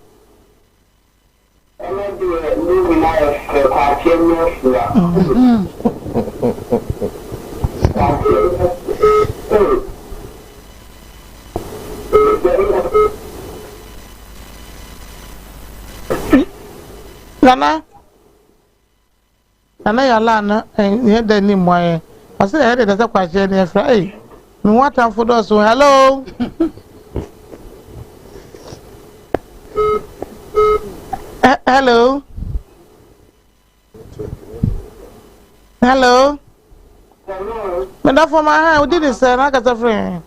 S11: Nana yala na ye da ni moye. Ase e de da kwa che ni efra eh. Me want am for those. Hello. Hello. Hello. Me da for my hand, we did this na ka friend.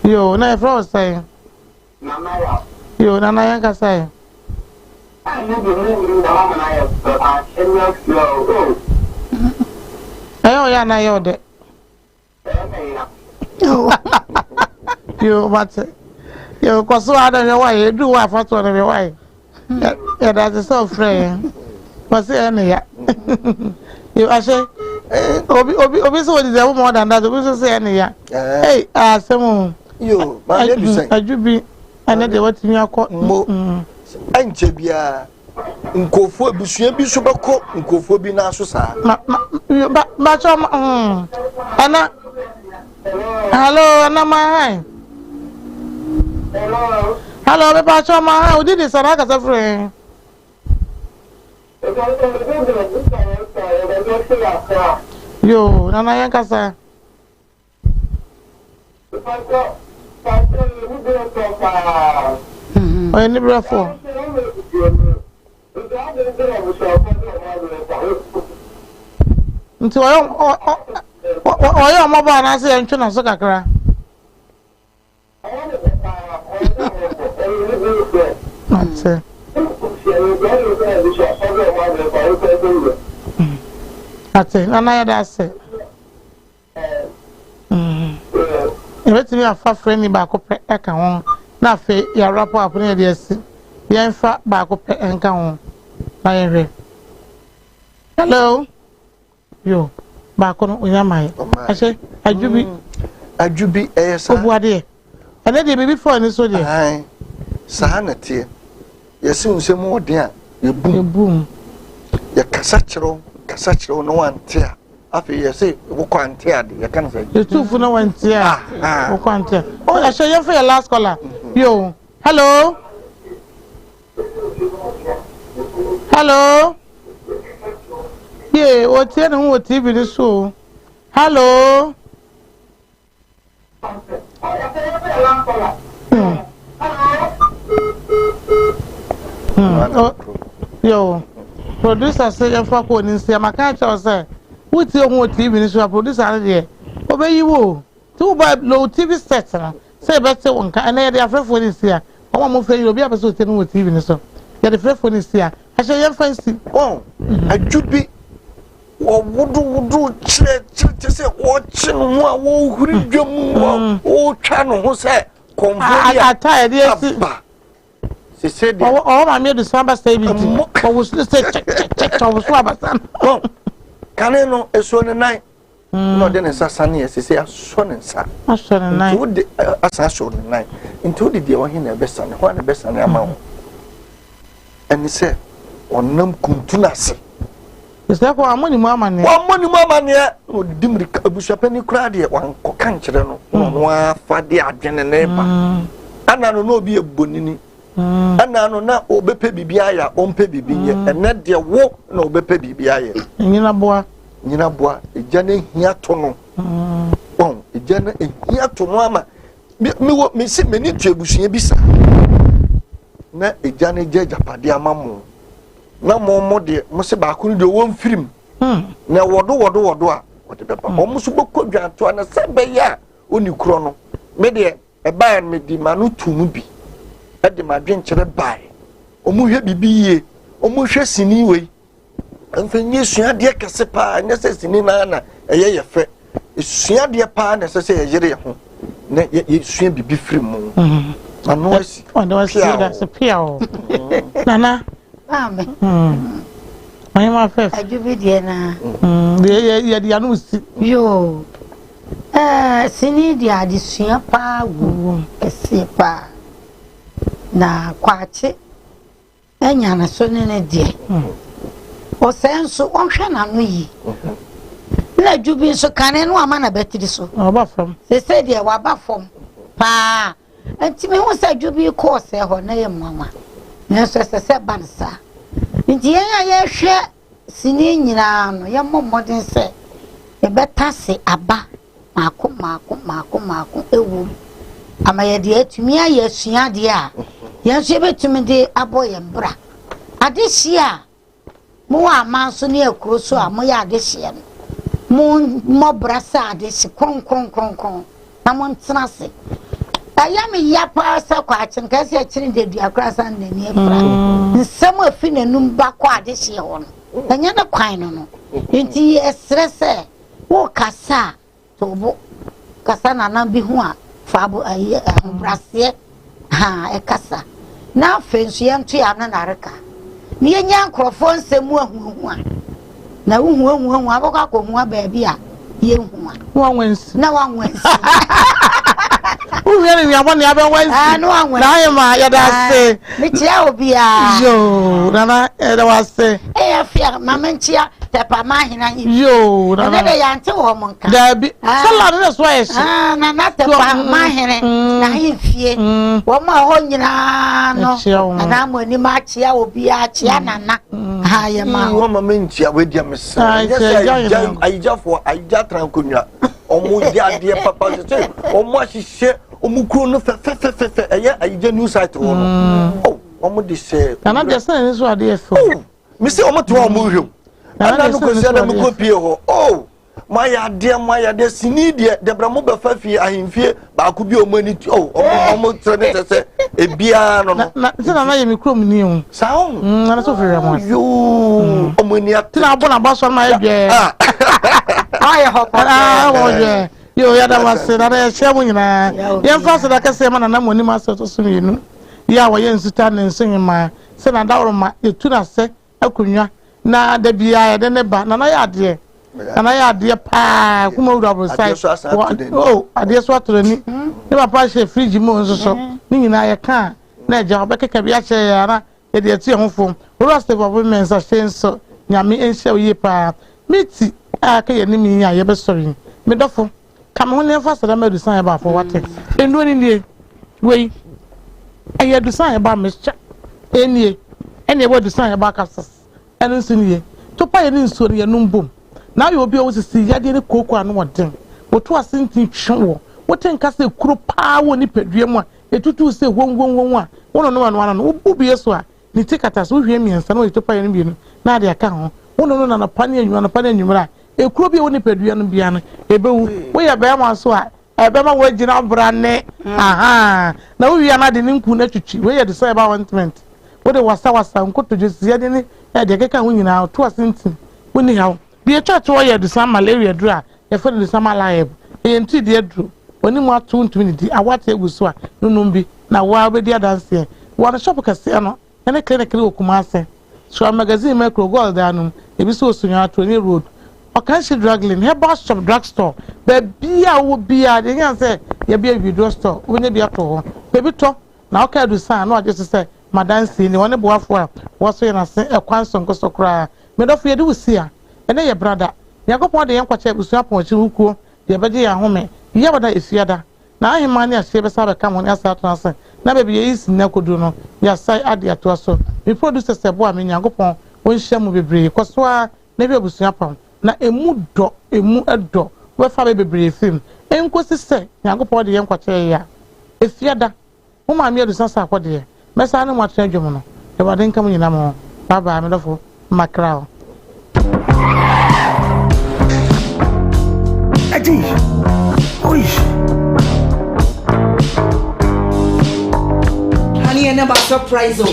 S11: Yo, na efra was saying. Yo, nana yanka say. Ayo ya na yo de. Yo mate. Yo kwaso ada me why do wa fato na me why. Ya da so friend. Kwase ene ya. Yo ashe obi so dey more than that. Obi so say ene ya. Hey, asemu.
S13: Yo, ma dey do say.
S11: Ajubi ane de watimi akọ
S13: mo. Anche bia nkofo abusua bi so beko nkofo bi na so saa
S11: ba choma ana hello ana ma hello be ba choma we did this ana ka friend yo nana yan kasa oye ni brafo nti oyo ọmọba na se ntwe na so kakra ate ate nana ya da se ebetimi afa friend ba ko pe eka ho na fe ya rapo apone de asi ya nfa ba ko pe enka ho na yere hello yo ba ko no oyamai ase ajubi
S13: esa
S11: obuade ene de bibi phone so de
S13: ai sa na tie yesi unsem ode a yebum ya kasa kiro no wante a afi yesi wo kwante ade ya kan say
S11: yetufu no wante a wo kwante o ya show you for your last caller yo hello yeah o tie no TV ni so hello yo producer say you for ko ni say maka cha say wuti o TV ni so producer de obeyiwo tu ba low TV set na say be say wonka na de afrefo ni sia o mo fe obi abeso te no TV ni so ya de afrefo ni sia a say yan fancy
S13: ajubi wo wudu chire say wo chinu mu a wo huri dwam wo twa no ho say konvolia
S11: ata de esi
S13: se se de
S11: o ma me do samba say bi o wo say check o so abasan
S13: kane no eso ne nai no de ne sasa ne se se aso ne nsa
S11: nai
S13: wo de asa aso ne nai nti wo de wo hin na besa ne ho na besa ne ama ho eni se onam kuntunase
S11: ese ko amoni mu amane
S13: o dimri abusapani kura de wan ko kan kire no no afa de adwene ne ba ana no obi ebonini ana no na obepe bibia ya ompe bibie ene de wo na obepe bibia ya
S11: nyina boa
S13: eja ne hia to no eja na hia to no ama me se meni tu abusua bisa na eja ne japade amamu na mo de mo se ba ko ni de won firim na wodo a wote beba o mo so bokọ dwanto na se be ya oni kuro no me de e ba me di manu tumu bi e de ma dwen kire bai o mo hwe bibiye o mo hwe sini we amfanyi sua de kese pa nya se sini na eye ye fe sua de pa na se ye yere ho na ye sua bibi firim mu anu asi
S11: da se piao nana
S14: Amen.
S11: My fef.
S14: Ajubi de na.
S11: Ya di anu si.
S14: Yo. Sini dia adesua pa wo ese pa na kwache enya na so ne die o senso on hwe na no yi na djubi so kane no ama na betiri so
S11: ba fam
S14: se die wa ba fam pa ntimi hu se djubi ko se ho na ye mama na so se bansa nti ye hwe sini nyina no ye momodin se e betase aba mako ewu amaye de atumi aye sua de a yenso betumi de aboye mbra adehia mo amanso ne akuro so a mo ya adehia no mo brasa adehi kon na mo ntenase ayame ya pa sa kwa chenka se akiri de duakra san na ni efra nsem afi nanum ba kwa adehia ho no anya na kwan no nti esrese wo kasa tobo kasa na na bi hu a fabo ayi brase ha e kasa na fensu ya ntu ya na reka ni nya nkrofo nsemu ahuhu a na hu abakwa ko hu baabi a ye hu a
S11: wanwansi
S14: na wanwansi
S11: uwe ni abon ya be wansi
S14: no wanwansi
S11: na ye ma ya da se
S14: mi tia obi a
S11: yo na da wase
S14: afia mama ntia tepa ma hina
S11: yo
S14: na be ya nte wo monka
S11: da bi salad na so ye
S14: na tepa ma hine na hifie wo ma ho nyina no na mo ni ma chia obi a chia nana ha ye ma
S13: wo mama ntia we dia mese aija for aija trankonwa omo dia de papa se omo ahihye omo kuro no fe eye aija new site wo no oh omo de se
S11: na de se ni so ade efo
S13: mi se omo to omo hwem ana no ko se na mi ko pie ho oh maya de sini de bramo be fa fie ahimfie ba ko bi omo ani oh omo trene se ebia no
S11: na se na ye mi krom ni hu
S13: sa o
S11: na so fere mo
S13: yo omo ni ati
S11: na bo na ba so na ye
S14: aye hokpa
S11: wo je yo ya da wase na ye hye mo nyina ye mfa se da kase ma na mo ni ma so so minu ya wo ye nsuta ne nsin ma se na da woroma etu na se akunwa na da bia ya de ne ba na ya ade na ya ade pa kuma wura bo sai oh ade so atorani ne papa she fridge mo nso so ni nyina ya ka na eja obekeka bia che ya na e de atu ho fom wura step of women sa shenso nyame enhye oye pa miti aka ye ni mi ya ye be sorry me dofo kam ho ne fa sada madu san ya ba fo wate endo ni nie wei aye du san ya ba me cha enie ene bo du san ya ba kasas eno nsunie to pa ye ni nsuo ye numbom na yo obi o sisi ya de ne koko anu woden woto asintin twenwo woten kase kuro pa wo ni pedue mu a etutu se wonwonwon a wono no ubi yeso a ni tikata so hwie miensa no to pa ye no bienu na de aka ho wono no na pane anwuma na pane anwumra ekuro bi wo ni pedue no bia no ebewu wo ye be ma so a ebe ma wo gina brane aha na wo wi na de ni nku na twitwi wo ye de say ba ointment wo de wasa nkoto jesi ya de ni ya de keka ho nyina to asintin wo ni hawo bi church wo ye de sam malaria dru a ye fe de sam alive e nti de dru oni mu atu ntumi di awate eguso a nunum bi na wa be dia dance wo na shop kase no ene clinic le Kumase so magazine micro gold anum e bi so osunya atoni road Okanshi Drugline herbal shop drugstore be bia wo bia de yan say ye bia bi drugstore wo ne bia to ho be bi to na o ka do san na o just say madansi ni woni boafo a wo so ye na se ekwan so nkoso kra me do fie de wo sia ene ye brother yakopon de yan kwache busu apon chi hukuo de be de ya home ye bada efiada na ahima ne ahye be sa be kam woni asa to ase na be bi ye isi na kodu no ya sai ade ato so me producer se bo a me yakopon won hia mu bebre koso a na bi busu apon na emu edo we fa be bebre film enkosi se yakopon de yan kwache ya efiada wo ma me edu sasa akode me sa ne mo atena dwom no e wade nkam nyina mo baba me dofo makrao
S2: Adi. Oi. Honey, I never surprise you.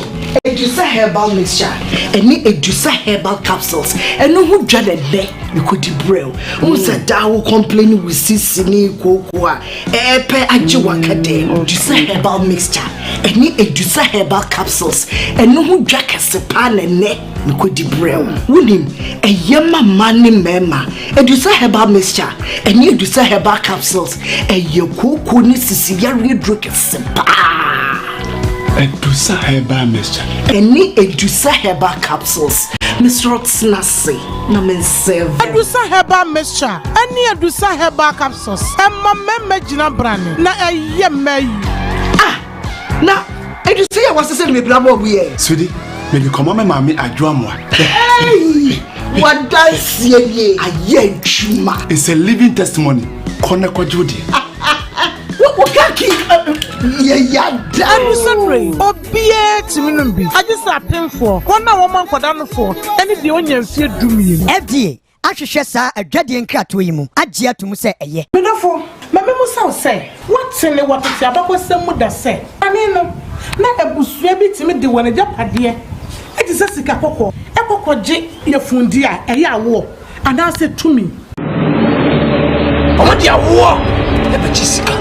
S2: Edusa herbal mixture. Any Edusa herbal capsules. And no who dreaded there. You could debrel. Unsa dawo complain with sisini kokwa. Epe ajiwakade. Edusa herbal mixture. Any Edusa herbal capsules. And no who drag a sepan and neck.
S10: me ko di brew wunim eyema mani mema edusa herbal mixture eni edusa herbal capsules eyekoko ni sisi yare droke sempa
S8: edusa herbal mixture
S10: eni edusa herbal capsules Mr. Snassi na men serve
S11: edusa herbal mixture eni edusa herbal capsules emma memme gina brane na eyemai
S10: na edusa ya wasese me brabo we
S8: sweetie maybe come on mommy adwamwa
S10: hey what does ye aye chuma
S8: it's a living testimony kone ko jodi
S10: wakaki ya
S11: danu satre obie timinumbi agisa pemfo kona woman kwadano fo eni de onya mfie dumie
S12: FDA ahwehwe sa adwade nkrato yi mu agye atum se eye
S11: medafo mamemu saw se watene watete abakosem da se ani no na ebusua bi timi de wona japade eti se sika kokko ekokogye yefundi a eye awo ana se tumi
S7: omodi awo e be sika